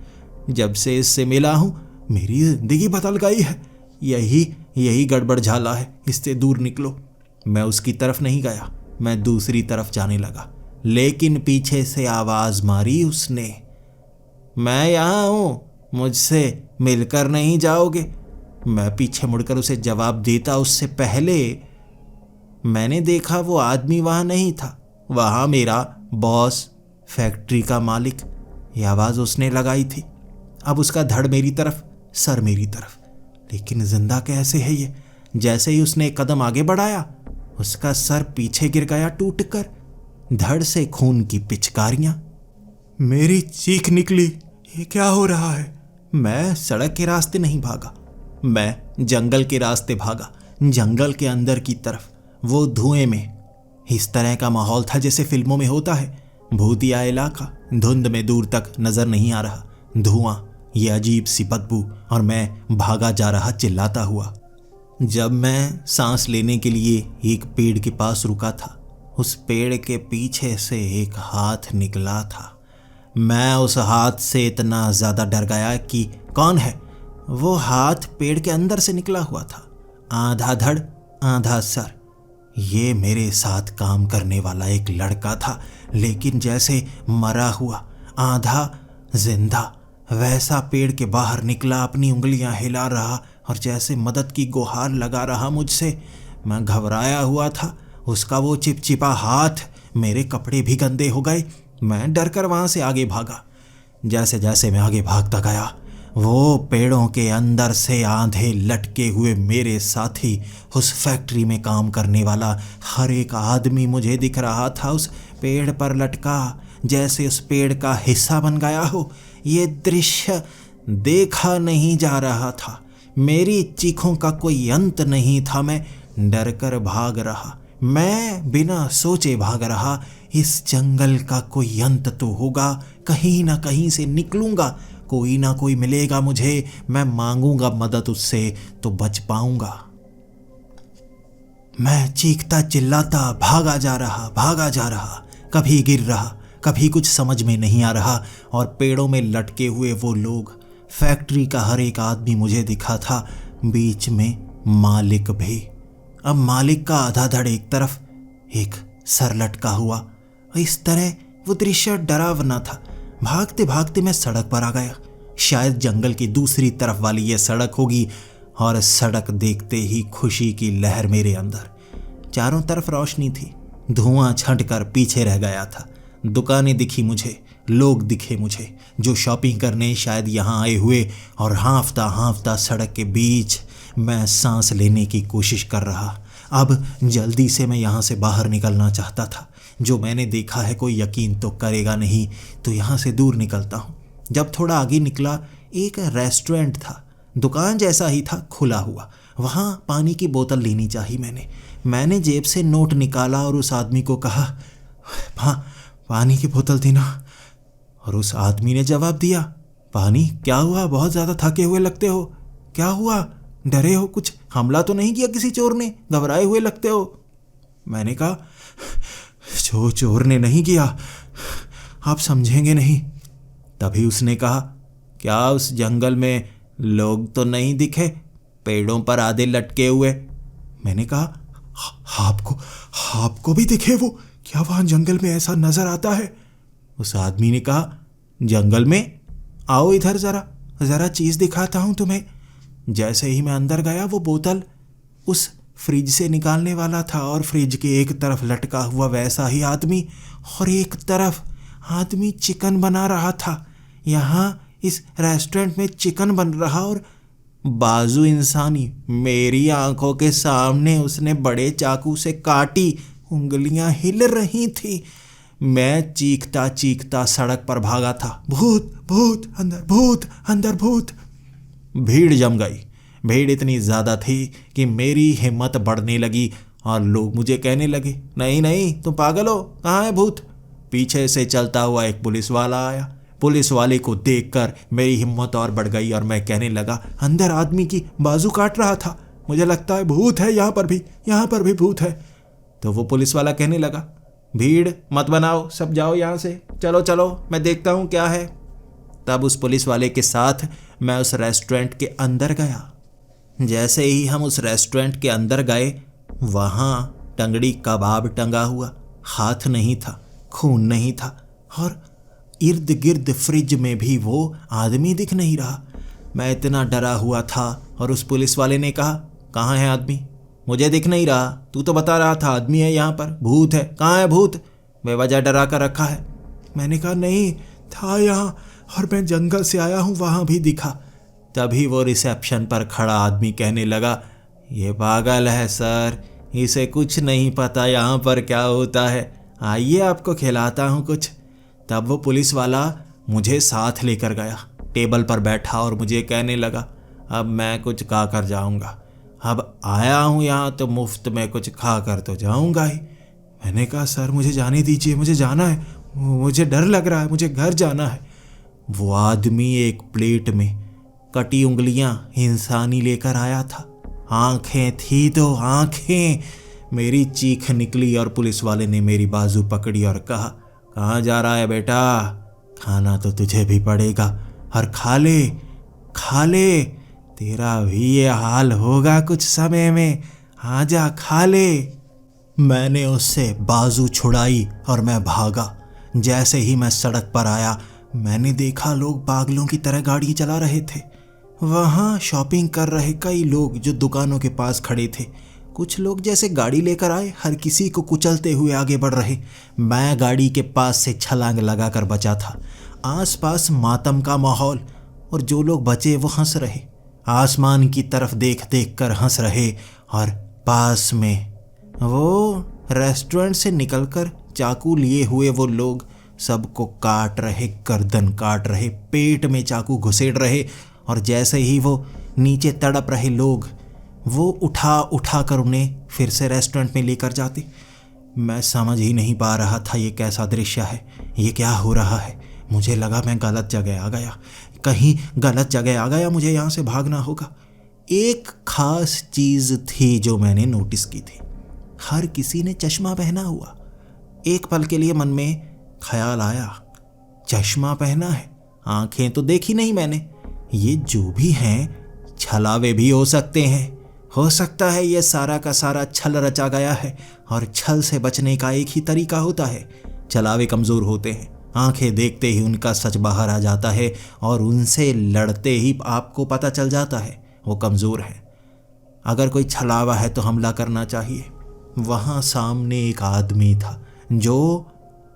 जब से इससे मिला हूँ मेरी जिंदगी बदल गई है। यही गड़बड़ झाला है, इससे दूर निकलो। मैं उसकी तरफ नहीं गया, मैं दूसरी तरफ जाने लगा, लेकिन पीछे से आवाज़ मारी उसने, मैं यहाँ हूँ, मुझसे मिलकर नहीं जाओगे? मैं पीछे मुड़कर उसे जवाब देता उससे पहले मैंने देखा वो आदमी वहाँ नहीं था, वहाँ मेरा बॉस, फैक्ट्री का मालिक। ये आवाज़ उसने लगाई थी। अब उसका धड़ मेरी तरफ, सर मेरी तरफ, लेकिन जिंदा कैसे है ये? जैसे ही उसने एक कदम आगे बढ़ाया, उसका सर पीछे गिर गया टूटकर, धड़ से खून की पिचकारियां। मेरी चीख निकली, ये क्या हो रहा है? मैं सड़क के रास्ते नहीं भागा, मैं जंगल के रास्ते भागा, जंगल के अंदर की तरफ। वो धुएं में इस तरह का माहौल था जैसे फिल्मों में होता है, भूतिया इलाका, धुंध में दूर तक नजर नहीं आ रहा, धुआं, ये अजीब सी बदबू, और मैं भागा जा रहा चिल्लाता हुआ। जब मैं सांस लेने के लिए एक पेड़ के पास रुका था, उस पेड़ के पीछे से एक हाथ निकला था। मैं उस हाथ से इतना ज़्यादा डर गया कि कौन है? वो हाथ पेड़ के अंदर से निकला हुआ था, आधा धड़ आधा सर। ये मेरे साथ काम करने वाला एक लड़का था, लेकिन जैसे मरा हुआ, आधा जिंदा, वैसा पेड़ के बाहर निकला, अपनी उंगलियां हिला रहा और जैसे मदद की गुहार लगा रहा मुझसे। मैं घबराया हुआ था, उसका वो चिपचिपा हाथ, मेरे कपड़े भी गंदे हो गए। मैं डर कर वहाँ से आगे भागा। जैसे जैसे मैं आगे भागता गया, वो पेड़ों के अंदर से आधे लटके हुए मेरे साथी, उस फैक्ट्री में काम करने वाला हर एक आदमी मुझे दिख रहा था, उस पेड़ पर लटका, जैसे उस पेड़ का हिस्सा बन गया हो। ये दृश्य देखा नहीं जा रहा था। मेरी चीखों का कोई अंत नहीं था। मैं डर कर भाग रहा, मैं बिना सोचे भाग रहा। इस जंगल का कोई अंत तो होगा, कहीं ना कहीं से निकलूंगा, कोई ना कोई मिलेगा मुझे, मैं मांगूंगा मदद उससे तो बच पाऊंगा। मैं चीखता चिल्लाता भागा जा रहा, कभी गिर रहा, कभी कुछ समझ में नहीं आ रहा, और पेड़ों में लटके हुए वो लोग, फैक्ट्री का हर एक आदमी मुझे दिखा था, बीच में मालिक भी। अब मालिक का आधा धड़ एक तरफ, एक सर लटका हुआ। इस तरह वो दृश्य डरावना था। भागते भागते मैं सड़क पर आ गया। शायद जंगल की दूसरी तरफ वाली ये सड़क होगी, और सड़क देखते ही खुशी की लहर मेरे अंदर। चारों तरफ रोशनी थी, धुआं छंटकर पीछे रह गया था। दुकानें दिखी मुझे, लोग दिखे मुझे जो शॉपिंग करने शायद यहाँ आए हुए, और हाँफता हाँफता सड़क के बीच मैं सांस लेने की कोशिश कर रहा। अब जल्दी से मैं यहाँ से बाहर निकलना चाहता था। जो मैंने देखा है कोई यकीन तो करेगा नहीं, तो यहाँ से दूर निकलता हूँ। जब थोड़ा आगे निकला, एक रेस्टोरेंट था, दुकान जैसा ही था, खुला हुआ। वहाँ पानी की बोतल लेनी चाहिए। मैंने जेब से नोट निकाला और उस आदमी को कहा, पानी की बोतल देना। और उस आदमी ने जवाब दिया, पानी? क्या हुआ? बहुत ज़्यादा थके हुए लगते हो। क्या हुआ? डरे हो? कुछ हमला तो नहीं किया किसी चोर ने? घबराए हुए लगते हो। मैंने कहा, चोर ने नहीं किया, आप समझेंगे नहीं। तभी उसने कहा, क्या उस जंगल में लोग तो नहीं दिखे, पेड़ों पर आधे लटके हुए? मैंने कहा, आपको भी दिखे वो? क्या वहाँ जंगल में ऐसा नजर आता है? उस आदमी ने कहा, जंगल में? आओ इधर ज़रा चीज़ दिखाता हूँ तुम्हें। जैसे ही मैं अंदर गया, वो बोतल उस फ्रिज से निकालने वाला था, और फ्रिज के एक तरफ लटका हुआ वैसा ही आदमी, और एक तरफ आदमी चिकन बना रहा था। यहाँ इस रेस्टोरेंट में चिकन बन रहा, और बाजू इंसानी मेरी आंखों के सामने उसने बड़े चाकू से काटी, उंगलियां हिल रही थी। मैं चीखता चीखता सड़क पर भागा था, भूत भूत अंदर भूत। भीड़ जम गई। भीड़ इतनी ज़्यादा थी कि मेरी हिम्मत बढ़ने लगी, और लोग मुझे कहने लगे, नहीं तुम पागल हो, कहाँ है भूत? पीछे से चलता हुआ एक पुलिस वाला आया। पुलिस वाले को देखकर मेरी हिम्मत और बढ़ गई, और मैं कहने लगा, अंदर आदमी की बाजू काट रहा था, मुझे लगता है भूत है, यहाँ पर भी भूत है। तो वो पुलिस वाला कहने लगा, भीड़ मत बनाओ, सब जाओ यहाँ से, चलो मैं देखता हूँ क्या है। तब उस पुलिस वाले के साथ मैं उस रेस्टोरेंट के अंदर गया। जैसे ही हम उस रेस्टोरेंट के अंदर गए, वहाँ टंगड़ी कबाब टंगा हुआ, हाथ नहीं था, खून नहीं था, और इर्द गिर्द फ्रिज में भी वो आदमी दिख नहीं रहा। मैं इतना डरा हुआ था, और उस पुलिस वाले ने कहा, कहाँ है आदमी? मुझे दिख नहीं रहा, तू तो बता रहा था आदमी है यहाँ पर, भूत है, कहाँ है भूत? बेवजह डरा कर रखा है। मैंने कहा, नहीं था यहाँ, और मैं जंगल से आया हूँ, वहाँ भी दिखा। तभी वो रिसेप्शन पर खड़ा आदमी कहने लगा, ये पागल है सर, इसे कुछ नहीं पता यहाँ पर क्या होता है, आइए आपको खिलाता हूँ कुछ। तब वो पुलिस वाला मुझे साथ लेकर गया, टेबल पर बैठा, और मुझे कहने लगा, अब मैं कुछ खा कर जाऊँगा, अब आया हूँ यहाँ तो मुफ्त में कुछ खा कर तो जाऊँगा ही। मैंने कहा, सर मुझे जाने दीजिए, मुझे जाना है, मुझे डर लग रहा है, मुझे घर जाना है। वो आदमी एक प्लेट में कटी उंगलियां इंसानी लेकर आया था, आंखें थी तो आंखें। मेरी चीख निकली, और पुलिस वाले ने मेरी बाजू पकड़ी और कहा, कहाँ जा रहा है बेटा? खाना तो तुझे भी पड़ेगा, और खा ले, तेरा भी ये हाल होगा कुछ समय में, आजा खा ले। मैंने उससे बाजू छुड़ाई और मैं भागा। जैसे ही मैं सड़क पर आया, मैंने देखा लोग पागलों की तरह गाड़ी चला रहे थे। वहाँ शॉपिंग कर रहे कई लोग जो दुकानों के पास खड़े थे। कुछ लोग जैसे गाड़ी लेकर आए, हर किसी को कुचलते हुए आगे बढ़ रहे। मैं गाड़ी के पास से छलांग लगाकर बचा था। आसपास मातम का माहौल, और जो लोग बचे वो हंस रहे, आसमान की तरफ देख कर हंस रहे। और पास में वो रेस्टोरेंट से निकलकर चाकू लिए हुए वो लोग सबको काट रहे, गर्दन काट रहे, पेट में चाकू घुसेड़ रहे। और जैसे ही वो नीचे तड़प रहे लोग, वो उठा कर उन्हें फिर से रेस्टोरेंट में लेकर जाते। मैं समझ ही नहीं पा रहा था ये कैसा दृश्य है, ये क्या हो रहा है। मुझे लगा मैं गलत जगह आ गया, कहीं गलत जगह आ गया, मुझे यहाँ से भागना होगा। एक खास चीज़ थी जो मैंने नोटिस की थी, हर किसी ने चश्मा पहना हुआ। एक पल के लिए मन में ख्याल आया, चश्मा पहना है, आंखें तो देखी नहीं मैंने, ये जो भी हैं छलावे भी हो सकते हैं। हो सकता है ये सारा का सारा छल रचा गया है और छल से बचने का एक ही तरीका होता है। छलावे कमज़ोर होते हैं, आंखें देखते ही उनका सच बाहर आ जाता है और उनसे लड़ते ही आपको पता चल जाता है वो कमज़ोर है। अगर कोई छलावा है तो हमला करना चाहिए। वहाँ सामने एक आदमी था जो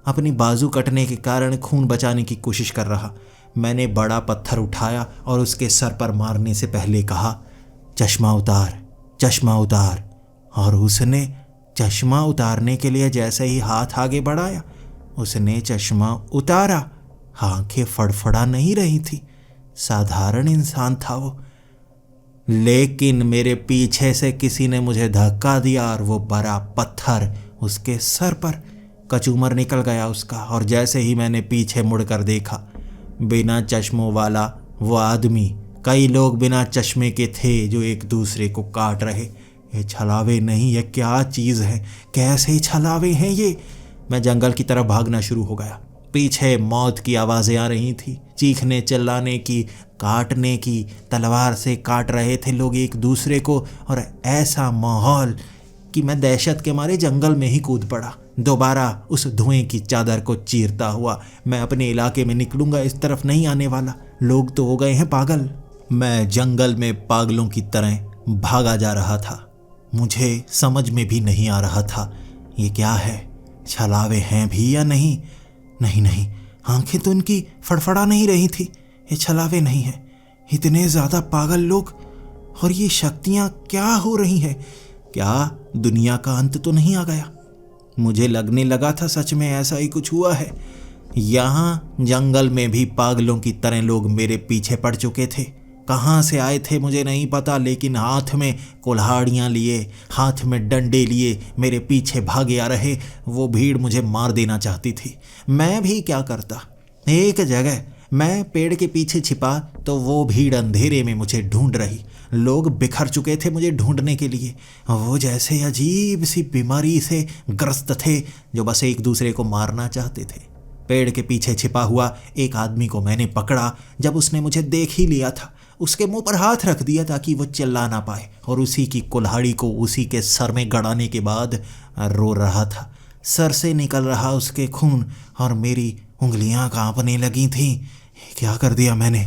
अपनी बाजू कटने के कारण खून बचाने की कोशिश कर रहा। मैंने बड़ा पत्थर उठाया और उसके सर पर मारने से पहले कहा, चश्मा उतार, चश्मा उतार। और उसने चश्मा उतारने के लिए जैसे ही हाथ आगे बढ़ाया, उसने चश्मा उतारा। आंखें फड़फड़ा नहीं रही थी, साधारण इंसान था वो। लेकिन मेरे पीछे से किसी ने मुझे धक्का दिया और वो बड़ा पत्थर उसके सर पर, कचूमर निकल गया उसका। और जैसे ही मैंने पीछे मुड़कर देखा, बिना चश्मों वाला वो आदमी, कई लोग बिना चश्मे के थे जो एक दूसरे को काट रहे। ये छलावे नहीं, ये क्या चीज़ है? कैसे छलावे हैं ये? मैं जंगल की तरफ भागना शुरू हो गया। पीछे मौत की आवाज़ें आ रही थी, चीखने चिल्लाने की, काटने की। तलवार से काट रहे थे लोग एक दूसरे को, और ऐसा माहौल कि मैं दहशत के मारे जंगल में ही कूद पड़ा। दोबारा उस धुएं की चादर को चीरता हुआ मैं अपने इलाके में निकलूंगा, इस तरफ नहीं आने वाला। लोग तो हो गए हैं पागल। मैं जंगल में पागलों की तरह भागा जा रहा था। मुझे समझ में भी नहीं आ रहा था ये क्या है, छलावे हैं भी या नहीं। नहीं नहीं, आंखें तो उनकी फड़फड़ा नहीं रही थी। ये छलावे नहीं है। इतने ज़्यादा पागल लोग, और ये शक्तियाँ क्या हो रही हैं? क्या दुनिया का अंत तो नहीं आ गया? मुझे लगने लगा था सच में ऐसा ही कुछ हुआ है। यहाँ जंगल में भी पागलों की तरह लोग मेरे पीछे पड़ चुके थे। कहाँ से आए थे मुझे नहीं पता, लेकिन हाथ में कुल्हाड़ियाँ लिए, हाथ में डंडे लिए मेरे पीछे भागे आ रहे। वो भीड़ मुझे मार देना चाहती थी। मैं भी क्या करता? एक जगह मैं पेड़ के पीछे छिपा तो वो भीड़ अंधेरे में मुझे ढूंढ रही। लोग बिखर चुके थे मुझे ढूंढने के लिए। वो जैसे अजीब सी बीमारी से ग्रस्त थे जो बस एक दूसरे को मारना चाहते थे। पेड़ के पीछे छिपा हुआ एक आदमी को मैंने पकड़ा। जब उसने मुझे देख ही लिया था, उसके मुंह पर हाथ रख दिया ताकि वो चिल्ला ना पाए, और उसी की कुल्हाड़ी को उसी के सर में गड़ाने के बाद रो रहा था। सर से निकल रहा उसके खून और मेरी उंगलियां कांपने लगी थीं। क्या कर दिया मैंने?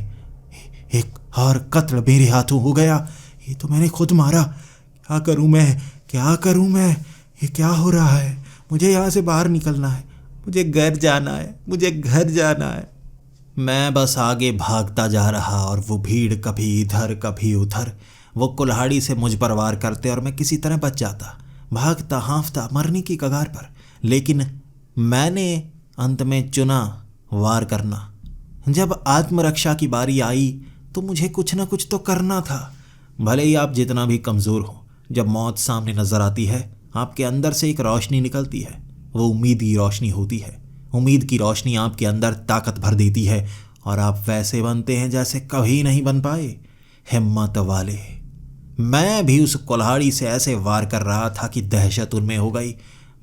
एक और कत्ल मेरे हाथों हो गया। ये तो मैंने खुद मारा। क्या करूं मैं, क्या करूं मैं? ये क्या हो रहा है? मुझे यहाँ से बाहर निकलना है, मुझे घर जाना है, मुझे घर जाना है। मैं बस आगे भागता जा रहा और वो भीड़ कभी इधर कभी उधर। वो कुल्हाड़ी से मुझ पर वार करते और मैं किसी तरह बच जाता, भागता हाँफता मरने की कगार पर। लेकिन मैंने अंत में चुना वार करना। जब आत्मरक्षा की बारी आई तो मुझे कुछ ना कुछ तो करना था। भले ही आप जितना भी कमज़ोर हो, जब मौत सामने नज़र आती है आपके अंदर से एक रोशनी निकलती है। वो उम्मीद की रोशनी होती है। उम्मीद की रोशनी आपके अंदर ताकत भर देती है और आप वैसे बनते हैं जैसे कभी नहीं बन पाए, हिम्मत वाले। मैं भी उस कुल्हाड़ी से ऐसे वार कर रहा था कि दहशत उनमें हो गई।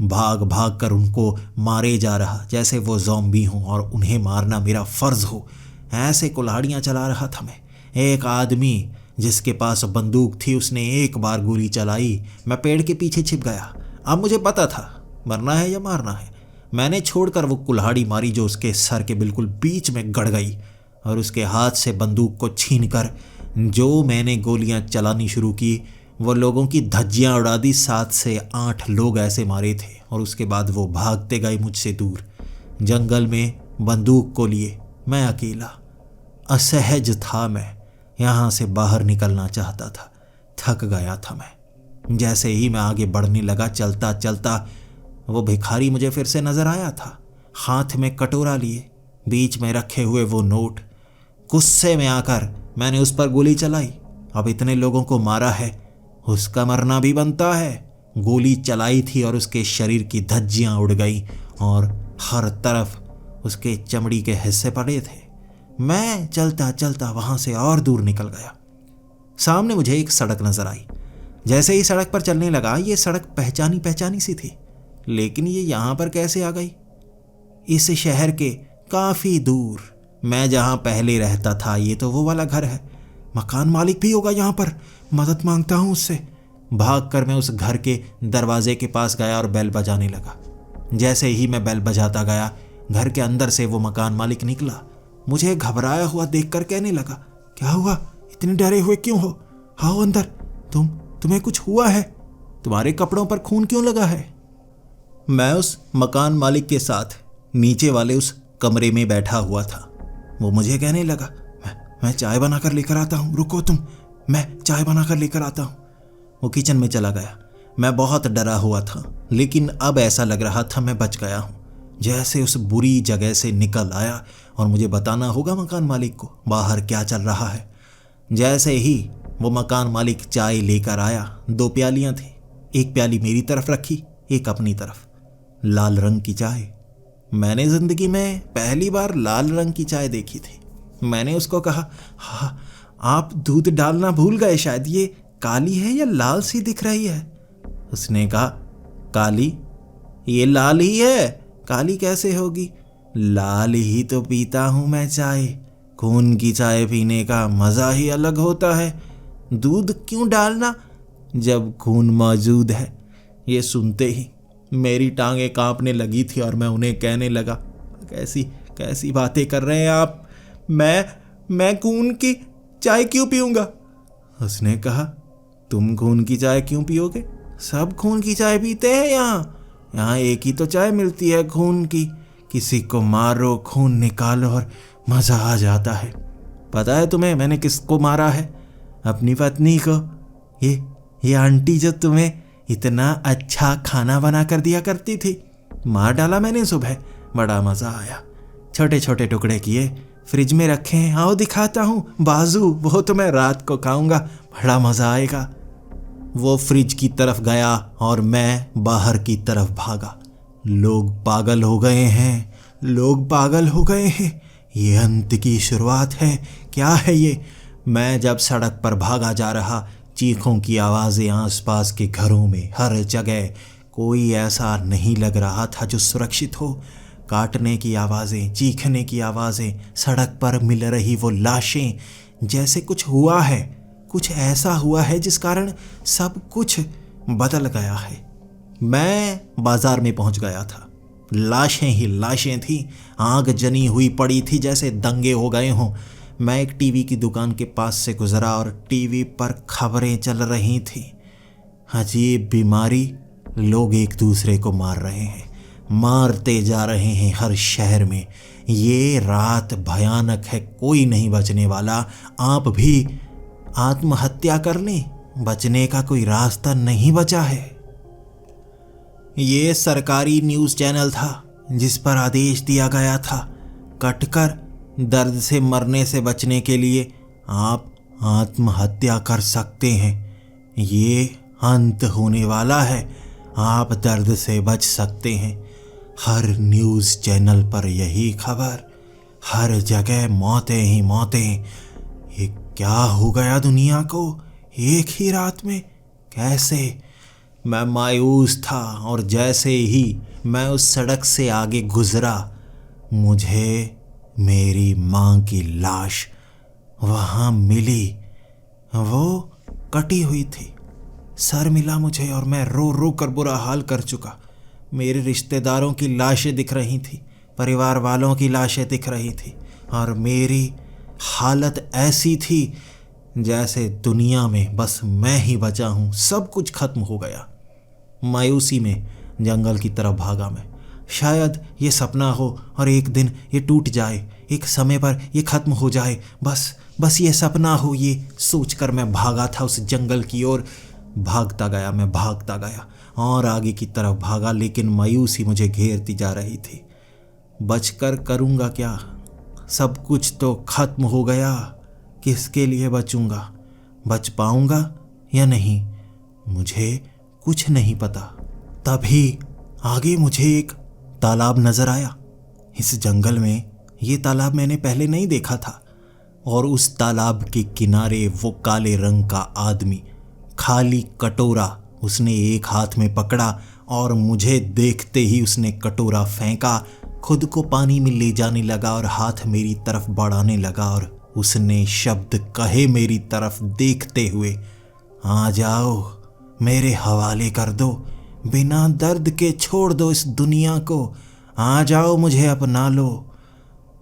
भाग भाग कर उनको मारे जा रहा जैसे वो ज़ॉम्बी हों और उन्हें मारना मेरा फ़र्ज़ हो। ऐसे कुल्हाड़ियाँ चला रहा था मैं। एक आदमी जिसके पास बंदूक थी उसने एक बार गोली चलाई। मैं पेड़ के पीछे छिप गया। अब मुझे पता था मरना है या मारना है। मैंने छोड़कर वो कुल्हाड़ी मारी जो उसके सर के बिल्कुल बीच में गड़ गई, और उसके हाथ से बंदूक को छीनकर जो मैंने गोलियां चलानी शुरू की, वो लोगों की धज्जियां उड़ा दी। 7 से 8 लोग ऐसे मारे थे और उसके बाद वो भागते गए मुझसे दूर, जंगल में बंदूक को लिए। मैं अकेला, असहज था। मैं यहाँ से बाहर निकलना चाहता था, थक गया था मैं। जैसे ही मैं आगे बढ़ने लगा, चलता चलता वो भिखारी मुझे फिर से नजर आया था, हाथ में कटोरा लिए, बीच में रखे हुए वो नोट। गुस्से में आकर मैंने उस पर गोली चलाई। अब इतने लोगों को मारा है, उसका मरना भी बनता है। गोली चलाई थी और उसके शरीर की धज्जियां उड़ गई और हर तरफ उसके चमड़ी के हिस्से पड़े थे। मैं चलता चलता वहां से और दूर निकल गया। सामने मुझे एक सड़क नजर आई। जैसे ही सड़क पर चलने लगा, ये सड़क पहचानी पहचानी सी थी, लेकिन ये यहाँ पर कैसे आ गई? इस शहर के काफ़ी दूर मैं जहाँ पहले रहता था ये तो वो वाला घर है। मकान मालिक भी होगा यहाँ पर, मदद मांगता हूँ उससे। भागकर मैं उस घर के दरवाजे के पास गया और बेल बजाने लगा। जैसे ही मैं बेल बजाता गया, घर के अंदर से वो मकान मालिक निकला। मुझे घबराया हुआ देखकर कहने लगा, क्या हुआ, इतने डरे हुए क्यों हो? आओ अंदर। तुम्हें कुछ हुआ है? तुम्हारे कपड़ों पर खून क्यों लगा है? मैं उस मकान मालिक के साथ नीचे वाले उस कमरे में बैठा हुआ था। वो मुझे कहने लगा, मैं चाय बनाकर लेकर आता हूँ, रुको तुम, मैं चाय बनाकर लेकर आता हूँ। वो किचन में चला गया। मैं बहुत डरा हुआ था, लेकिन अब ऐसा लग रहा था मैं बच गया हूँ। जैसे उस बुरी जगह से निकल आया और मुझे बताना होगा मकान मालिक को बाहर क्या चल रहा है। जैसे ही वो मकान मालिक चाय लेकर आया, 2 प्यालियाँ थी। एक प्याली मेरी तरफ रखी, एक अपनी तरफ। लाल रंग की चाय। मैंने जिंदगी में पहली बार लाल रंग की चाय देखी थी। मैंने उसको कहा, हाँ आप दूध डालना भूल गए शायद, ये काली है या लाल सी दिख रही है? उसने कहा, काली? ये लाल ही है, काली कैसे होगी? लाल ही तो पीता हूं मैं चाय। खून की चाय पीने का मजा ही अलग होता है। दूध क्यों डालना जब खून मौजूद है? ये सुनते ही मेरी टांगें कांपने लगी थी और मैं उन्हें कहने लगा, कैसी कैसी बातें कर रहे हैं आप? मैं खून की चाय क्यों पीऊंगा? उसने कहा, तुम खून की चाय क्यों पियोगे? सब खून की चाय पीते हैं यहाँ एक ही तो चाय मिलती है खून की। किसी को मारो, खून निकालो और मजा आ जाता है। पता है तुम्हें मैंने किसको मारा है? अपनी पत्नी को। ये आंटी जो तुम्हें इतना अच्छा खाना बना कर दिया करती थी, मार डाला मैंने सुबह। बड़ा मजा आया। छोटे छोटे टुकड़े किए, फ्रिज में रखे हैं, आओ दिखाता हूँ बाजू, वो तो मैं रात को खाऊंगा, बड़ा मजा आएगा। वो फ्रिज की तरफ गया और मैं बाहर की तरफ भागा। लोग पागल हो गए हैं, लोग पागल हो गए हैं। ये अंत की शुरुआत है, क्या है ये? मैं जब सड़क पर भागा जा रहा, चीखों की आवाज़ें आसपास के घरों में हर जगह। कोई ऐसा नहीं लग रहा था जो सुरक्षित हो। काटने की आवाज़ें, चीखने की आवाज़ें, सड़क पर मिल रही वो लाशें। जैसे कुछ हुआ है, कुछ ऐसा हुआ है जिस कारण सब कुछ बदल गया है। मैं बाजार में पहुंच गया था। लाशें ही लाशें थीं, आग जनी हुई पड़ी थी जैसे दंगे हो गए हों। मैं एक टीवी की दुकान के पास से गुजरा और टीवी पर खबरें चल रही थीं। अजीब बीमारी, लोग एक दूसरे को मार रहे हैं, मारते जा रहे हैं हर शहर में। ये रात भयानक है, कोई नहीं बचने वाला। आप भी आत्महत्या कर लें, बचने का कोई रास्ता नहीं बचा है। ये सरकारी न्यूज़ चैनल था जिस पर आदेश दिया गया था, कटकर दर्द से मरने से बचने के लिए आप आत्महत्या कर सकते हैं। ये अंत होने वाला है, आप दर्द से बच सकते हैं। हर न्यूज़ चैनल पर यही खबर, हर जगह मौतें ही मौतें। ये क्या हो गया दुनिया को एक ही रात में, कैसे? मैं मायूस था और जैसे ही मैं उस सड़क से आगे गुजरा, मुझे मेरी माँ की लाश वहाँ मिली। वो कटी हुई थी। सर मिला मुझे और मैं रो रो कर बुरा हाल कर चुका। मेरे रिश्तेदारों की लाशें दिख रही थी, परिवार वालों की लाशें दिख रही थी और मेरी हालत ऐसी थी जैसे दुनिया में बस मैं ही बचा हूँ, सब कुछ खत्म हो गया। मायूसी में जंगल की तरफ भागा मैं। शायद ये सपना हो और एक दिन ये टूट जाए, एक समय पर ये खत्म हो जाए, बस ये सपना हो, ये सोचकर मैं भागा था उस जंगल की ओर। भागता गया, मैं भागता गया और आगे की तरफ भागा, लेकिन मायूसी मुझे घेरती जा रही थी। बचकर करूँगा क्या? सब कुछ तो खत्म हो गया। किसके लिए बचूंगा? बच पाऊंगा या नहीं, मुझे कुछ नहीं पता। तभी आगे मुझे एक तालाब नजर आया। इस जंगल में ये तालाब मैंने पहले नहीं देखा था और उस तालाब के किनारे वो काले रंग का आदमी, खाली कटोरा उसने एक हाथ में पकड़ा और मुझे देखते ही उसने कटोरा फेंका खुद को पानी में ले जाने लगा और हाथ मेरी तरफ बढ़ाने लगा और उसने शब्द कहे मेरी तरफ देखते हुए, आ जाओ, मेरे हवाले कर दो, बिना दर्द के छोड़ दो इस दुनिया को, आ जाओ, मुझे अपना लो।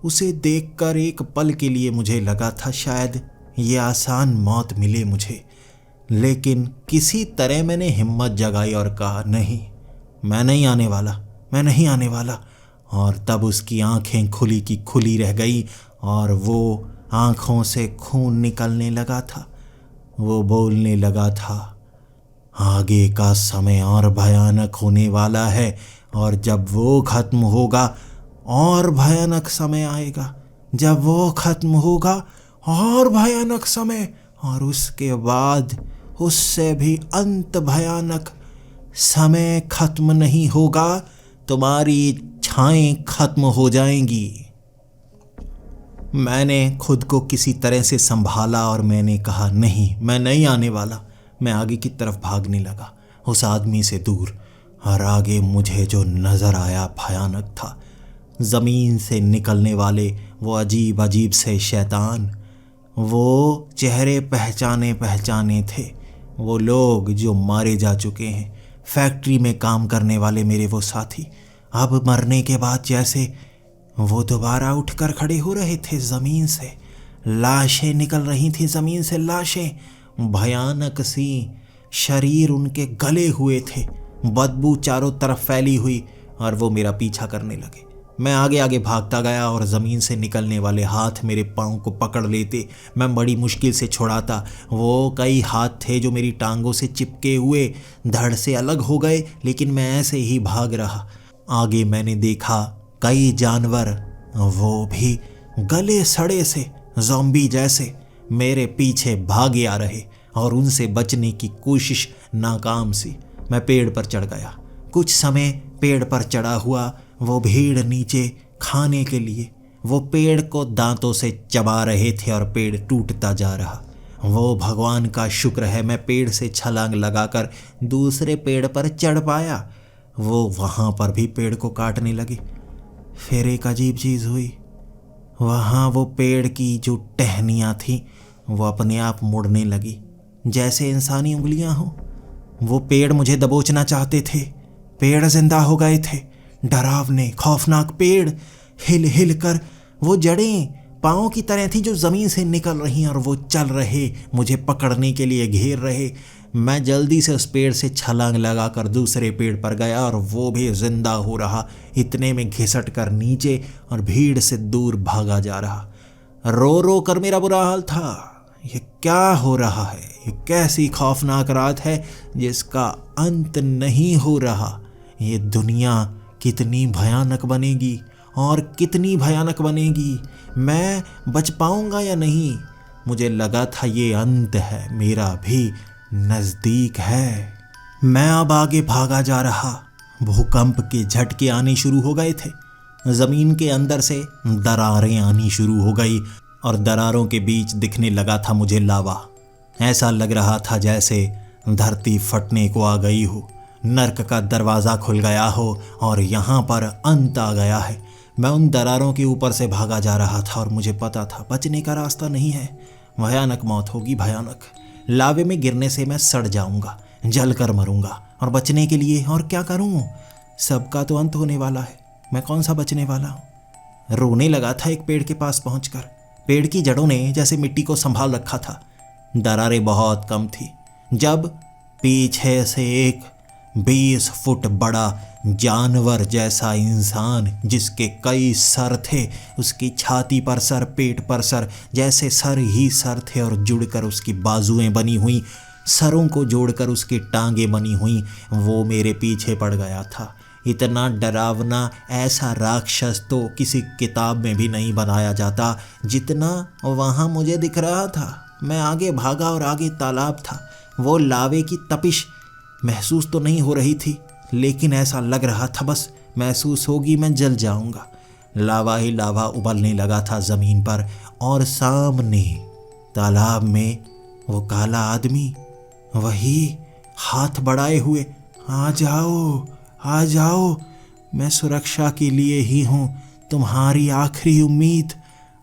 उसे देखकर एक पल के लिए मुझे लगा था शायद ये आसान मौत मिले मुझे, लेकिन किसी तरह मैंने हिम्मत जगाई और कहा, नहीं, मैं नहीं आने वाला, मैं नहीं आने वाला। और तब उसकी आंखें खुली की खुली रह गई और वो आंखों से खून निकलने लगा था। वो बोलने लगा था, आगे का समय और भयानक होने वाला है और जब वो खत्म होगा और भयानक समय आएगा, जब वो खत्म होगा और भयानक समय, और उसके बाद उससे भी अंत भयानक। समय खत्म नहीं होगा, तुम्हारी इच्छाएं खत्म हो जाएंगी। मैंने खुद को किसी तरह से संभाला और मैंने कहा, नहीं, मैं नहीं आने वाला। मैं आगे की तरफ भागने लगा, उस आदमी से दूर, और आगे मुझे जो नजर आया भयानक था। जमीन से निकलने वाले वो अजीब अजीब से शैतान, वो चेहरे पहचाने पहचाने थे, वो लोग जो मारे जा चुके हैं, फैक्ट्री में काम करने वाले मेरे वो साथी, अब मरने के बाद जैसे वो दोबारा उठकर खड़े हो रहे थे ज़मीन से। लाशें निकल रही थी ज़मीन से, लाशें, भयानक सी, शरीर उनके गले हुए थे, बदबू चारों तरफ फैली हुई, और वो मेरा पीछा करने लगे। मैं आगे आगे भागता गया और ज़मीन से निकलने वाले हाथ मेरे पाँव को पकड़ लेते, मैं बड़ी मुश्किल से छुड़ाता। वो कई हाथ थे जो मेरी टांगों से चिपके हुए धड़ से अलग हो गए, लेकिन मैं ऐसे ही भाग रहा। आगे मैंने देखा कई जानवर, वो भी गले सड़े से ज़ॉम्बी जैसे मेरे पीछे भागे आ रहे और उनसे बचने की कोशिश नाकाम सी। मैं पेड़ पर चढ़ गया। कुछ समय पेड़ पर चढ़ा हुआ वो भीड़ नीचे खाने के लिए, वो पेड़ को दांतों से चबा रहे थे और पेड़ टूटता जा रहा। वो भगवान का शुक्र है मैं पेड़ से छलांग लगाकर दूसरे पेड़ पर चढ़ पाया। वो वहाँ पर भी पेड़ को काटने लगे। फिर एक अजीब चीज़ हुई, वहाँ वो पेड़ की जो टहनियाँ थीं वो अपने आप मुड़ने लगी जैसे इंसानी उंगलियाँ हों। वो पेड़ मुझे दबोचना चाहते थे। पेड़ जिंदा हो गए थे, डरावने खौफनाक पेड़। हिल हिल कर वो जड़ें पाँव की तरह थी जो ज़मीन से निकल रही और वो चल रहे, मुझे पकड़ने के लिए घेर रहे। मैं जल्दी से उस पेड़ से छलांग लगाकर दूसरे पेड़ पर गया और वो भी जिंदा हो रहा। इतने में घिसट कर नीचे और भीड़ से दूर भागा जा रहा। रो रो कर मेरा बुरा हाल था। ये क्या हो रहा है? ये कैसी खौफनाक रात है जिसका अंत नहीं हो रहा? ये दुनिया कितनी भयानक बनेगी और कितनी भयानक बनेगी। मैं बच पाऊंगा या नहीं? मुझे लगा था ये अंत है, मेरा भी नज़दीक है। मैं अब आगे भागा जा रहा। भूकंप के झटके आने शुरू हो गए थे। ज़मीन के अंदर से दरारें आनी शुरू हो गई और दरारों के बीच दिखने लगा था मुझे लावा। ऐसा लग रहा था जैसे धरती फटने को आ गई हो, नर्क का दरवाज़ा खुल गया हो और यहाँ पर अंत आ गया है। मैं उन दरारों के ऊपर से भागा जा रहा था और मुझे पता था बचने का रास्ता नहीं है। भयानक मौत होगी, भयानक। लावे में गिरने से मैं सड़ जाऊंगा, जल कर मरूंगा। और बचने के लिए और क्या करूं? सबका तो अंत होने वाला है, मैं कौन सा बचने वाला हूं? रोने लगा था एक पेड़ के पास पहुंचकर। पेड़ की जड़ों ने जैसे मिट्टी को संभाल रखा था। दरारें बहुत कम थी जब पीछे से एक 20 फुट बड़ा जानवर जैसा इंसान, जिसके कई सर थे, उसकी छाती पर सर, पेट पर सर, जैसे सर ही सर थे और जुड़कर उसकी बाजुएं बनी हुई, सरों को जोड़कर उसकी टांगें बनी हुई, वो मेरे पीछे पड़ गया था। इतना डरावना ऐसा राक्षस तो किसी किताब में भी नहीं बनाया जाता जितना वहाँ मुझे दिख रहा था। मैं आगे भागा और आगे तालाब था। वो लावे की तपिश महसूस तो नहीं हो रही थी, लेकिन ऐसा लग रहा था बस महसूस होगी मैं जल जाऊंगा। लावा ही लावा उबलने लगा था ज़मीन पर और सामने तालाब में वो काला आदमी, वही हाथ बढ़ाए हुए, आ जाओ, आ जाओ, मैं सुरक्षा के लिए ही हूँ, तुम्हारी आखिरी उम्मीद।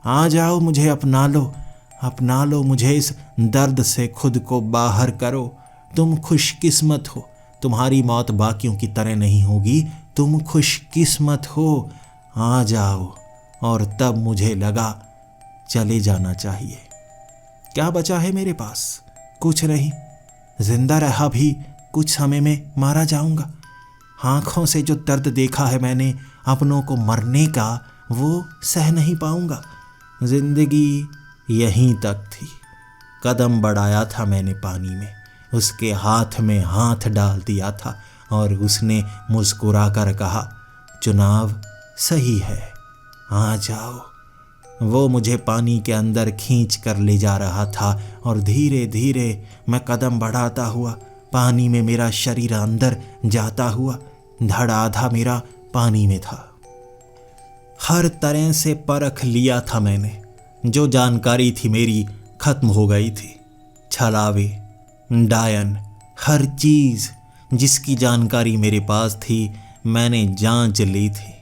आ जाओ, मुझे अपना लो मुझे, इस दर्द से खुद को बाहर करो। तुम खुशकिस्मत हो, तुम्हारी मौत बाकियों की तरह नहीं होगी, तुम खुशकिस्मत हो। आ जाओ। और तब मुझे लगा चले जाना चाहिए। क्या बचा है मेरे पास? कुछ नहीं। जिंदा रहा भी कुछ समय में मारा जाऊंगा। आँखों से जो दर्द देखा है मैंने अपनों को मरने का, वो सह नहीं पाऊंगा। जिंदगी यहीं तक थी। कदम बढ़ाया था मैंने पानी में, उसके हाथ में हाथ डाल दिया था और उसने मुस्कुरा कर कहा, चुनाव सही है, आ जाओ। वो मुझे पानी के अंदर खींच कर ले जा रहा था और धीरे धीरे मैं कदम बढ़ाता हुआ पानी में, मेरा शरीर अंदर जाता हुआ, धड़ आधा मेरा पानी में था। हर तरह से परख लिया था मैंने, जो जानकारी थी मेरी खत्म हो गई थी। छलावे, डायन, हर चीज़ जिसकी जानकारी मेरे पास थी मैंने जांच ली थी।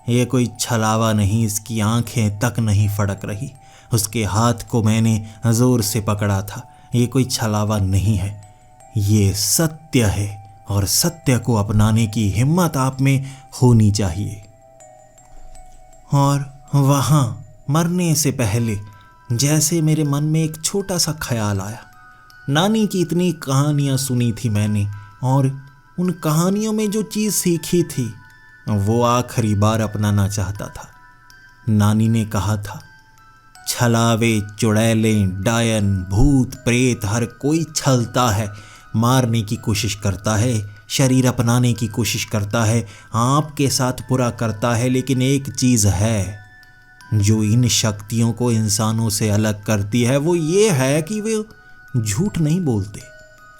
ये कोई छलावा नहीं, इसकी आंखें तक नहीं फड़क रही। उसके हाथ को मैंने जोर से पकड़ा था। ये कोई छलावा नहीं है, ये सत्य है और सत्य को अपनाने की हिम्मत आप में होनी चाहिए। और वहाँ मरने से पहले जैसे मेरे मन में एक छोटा सा ख्याल आया। नानी की इतनी कहानियाँ सुनी थी मैंने और उन कहानियों में जो चीज़ सीखी थी वो आखिरी बार अपनाना चाहता था। नानी ने कहा था, छलावे, चुड़ैलें, डायन, भूत प्रेत हर कोई छलता है, मारने की कोशिश करता है, शरीर अपनाने की कोशिश करता है, आपके साथ बुरा करता है। लेकिन एक चीज़ है जो इन शक्तियों को इंसानों से अलग करती है, वो ये है कि वे झूठ नहीं बोलते।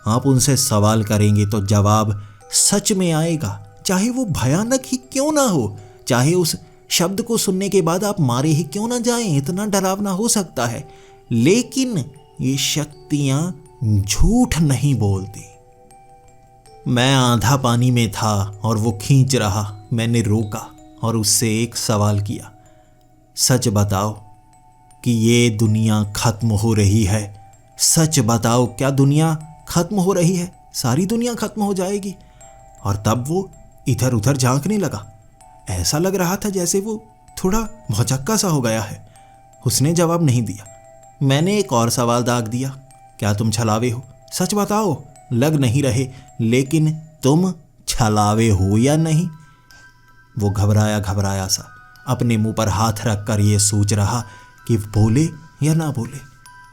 आप उनसे सवाल करेंगे तो जवाब सच में आएगा, चाहे वो भयानक ही क्यों ना हो, चाहे उस शब्द को सुनने के बाद आप मारे ही क्यों ना जाएं, इतना डरावना हो सकता है। लेकिन ये शक्तियां झूठ नहीं बोलती। मैं आधा पानी में था और वो खींच रहा। मैंने रोका और उससे एक सवाल किया, सच बताओ कि ये दुनिया खत्म हो रही है? सच बताओ, क्या दुनिया खत्म हो रही है? सारी दुनिया खत्म हो जाएगी? और तब वो इधर उधर झांकने लगा। ऐसा लग रहा था जैसे वो थोड़ा भौचक्का सा हो गया है। उसने जवाब नहीं दिया। मैंने एक और सवाल दाग दिया, क्या तुम छलावे हो? सच बताओ, लग नहीं रहे, लेकिन तुम छलावे हो या नहीं? वो घबराया घबराया सा अपने मुंह पर हाथ रख कर ये सोच रहा कि बोले या ना बोले।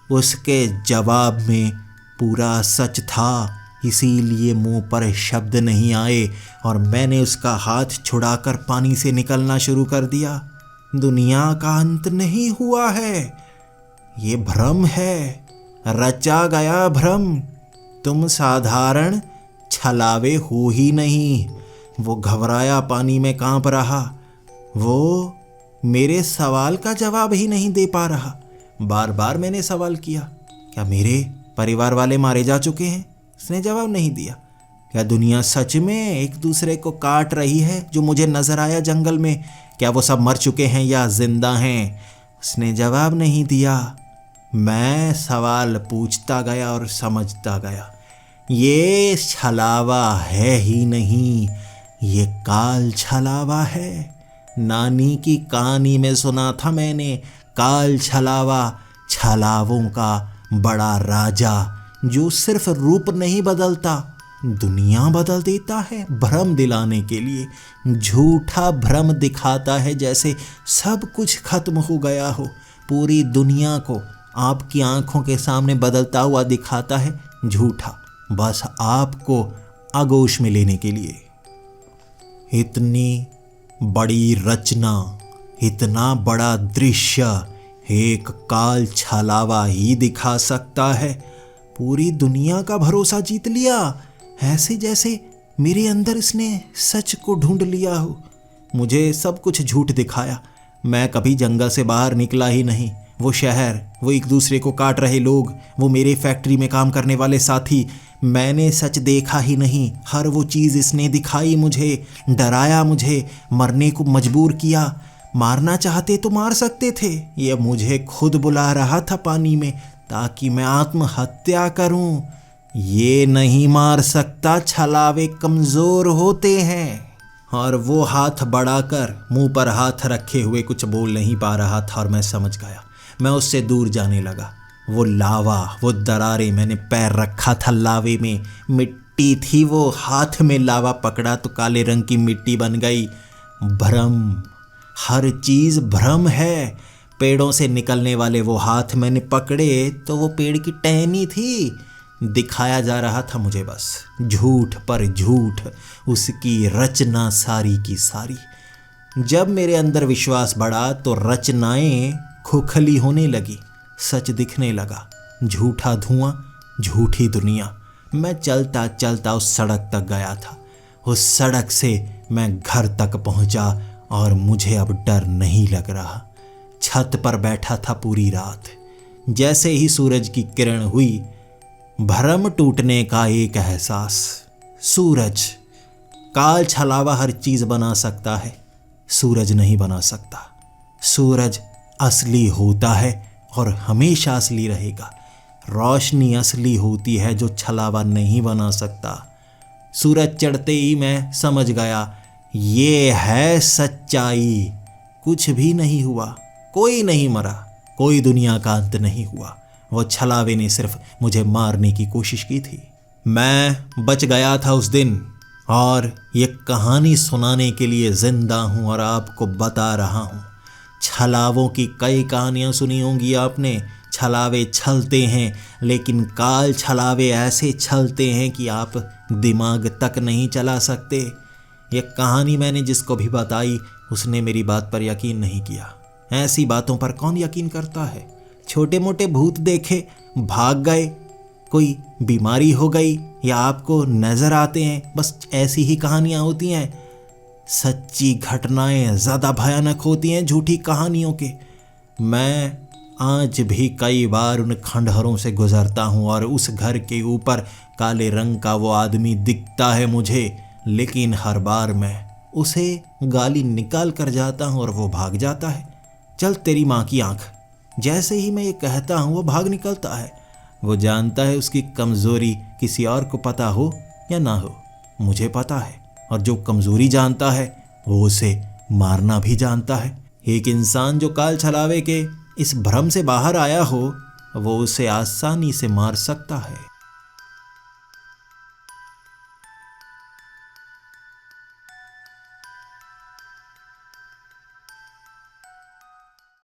उसके जवाब में पूरा सच था, इसीलिए मुंह पर शब्द नहीं आए और मैंने उसका हाथ छुड़ाकर पानी से निकलना शुरू कर दिया। दुनिया का अंत नहीं हुआ है, ये भ्रम है, रचा गया भ्रम। तुम साधारण छलावे हो ही नहीं। वो घबराया पानी में कांप रहा। वो मेरे सवाल का जवाब ही नहीं दे पा रहा। बार बार मैंने सवाल किया, क्या मेरे परिवार वाले मारे जा चुके हैं? उसने जवाब नहीं दिया। क्या दुनिया सच में एक दूसरे को काट रही है जो मुझे नजर आया जंगल में? क्या वो सब मर चुके हैं या जिंदा हैं? उसने जवाब नहीं दिया। मैं सवाल पूछता गया और समझता गया, ये छलावा है ही नहीं, ये काल छलावा है। नानी की कहानी में सुना था मैंने, काल छलावा, छलावों का बड़ा राजा जो सिर्फ रूप नहीं बदलता, दुनिया बदल देता है भ्रम दिलाने के लिए। झूठा भ्रम दिखाता है जैसे सब कुछ खत्म हो गया हो। पूरी दुनिया को आपकी आंखों के सामने बदलता हुआ दिखाता है झूठा, बस आपको आगोश में लेने के लिए। इतनी बड़ी रचना, इतना बड़ा दृश्य एक काल छलावा ही दिखा सकता है। पूरी दुनिया का भरोसा जीत लिया, ऐसे जैसे मेरे अंदर इसने सच को ढूंढ लिया हो। मुझे सब कुछ झूठ दिखाया। मैं कभी जंगल से बाहर निकला ही नहीं। वो शहर, वो एक दूसरे को काट रहे लोग, वो मेरे फैक्ट्री में काम करने वाले साथी, मैंने सच देखा ही नहीं, हर वो चीज़ इसने दिखाई मुझे, डराया मुझे, मरने को मजबूर किया। मारना चाहते तो मार सकते थे, ये मुझे खुद बुला रहा था पानी में ताकि मैं आत्महत्या करूं। ये नहीं मार सकता, छलावे कमज़ोर होते हैं। और वो हाथ बढ़ाकर मुंह पर हाथ रखे हुए कुछ बोल नहीं पा रहा था और मैं समझ गया। मैं उससे दूर जाने लगा। वो लावा, वो दरारें, मैंने पैर रखा था लावे में, मिट्टी थी वो, हाथ में लावा पकड़ा तो काले रंग की मिट्टी बन गई। भ्रम, हर चीज़ भ्रम है। पेड़ों से निकलने वाले वो हाथ मैंने पकड़े तो वो पेड़ की टहनी थी। दिखाया जा रहा था मुझे बस झूठ पर झूठ, उसकी रचना सारी की सारी। जब मेरे अंदर विश्वास बढ़ा तो रचनाएं खोखली होने लगी, सच दिखने लगा। झूठा धुआं, झूठी दुनिया। मैं चलता चलता उस सड़क तक गया था। उस सड़क से मैं घर तक पहुंचा और मुझे अब डर नहीं लग रहा। छत पर बैठा था पूरी रात। जैसे ही सूरज की किरण हुई, भ्रम टूटने का एक एहसास। सूरज, काल छलावा हर चीज बना सकता है, सूरज नहीं बना सकता। सूरज असली होता है और हमेशा असली रहेगा। रोशनी असली होती है जो छलावा नहीं बना सकता। सूरज चढ़ते ही मैं समझ गया, ये है सच्चाई। कुछ भी नहीं हुआ, कोई नहीं मरा, कोई दुनिया का अंत नहीं हुआ। वो छलावे ने सिर्फ मुझे मारने की कोशिश की थी। मैं बच गया था उस दिन और ये कहानी सुनाने के लिए जिंदा हूँ और आपको बता रहा हूँ। छलावों की कई कहानियाँ सुनी होंगी आपने। छलावे छलते हैं, लेकिन काल छलावे ऐसे छलते हैं कि आप दिमाग तक नहीं चला सकते। ये कहानी मैंने जिसको भी बताई उसने मेरी बात पर यकीन नहीं किया। ऐसी बातों पर कौन यकीन करता है। छोटे मोटे भूत देखे, भाग गए, कोई बीमारी हो गई या आपको नज़र आते हैं, बस ऐसी ही कहानियाँ होती हैं। सच्ची घटनाएं ज़्यादा भयानक होती हैं झूठी कहानियों के। मैं आज भी कई बार उन खंडहरों से गुजरता हूँ और उस घर के ऊपर काले रंग का वो आदमी दिखता है मुझे, लेकिन हर बार मैं उसे गाली निकाल कर जाता हूँ और वो भाग जाता है। चल तेरी माँ की आँख। जैसे ही मैं ये कहता हूँ वो भाग निकलता है। वो जानता है उसकी कमज़ोरी किसी और को पता हो या ना हो, मुझे पता है। और जो कमज़ोरी जानता है वो उसे मारना भी जानता है। एक इंसान जो काल छलावे के इस भ्रम से बाहर आया हो, वो उसे आसानी से मार सकता है।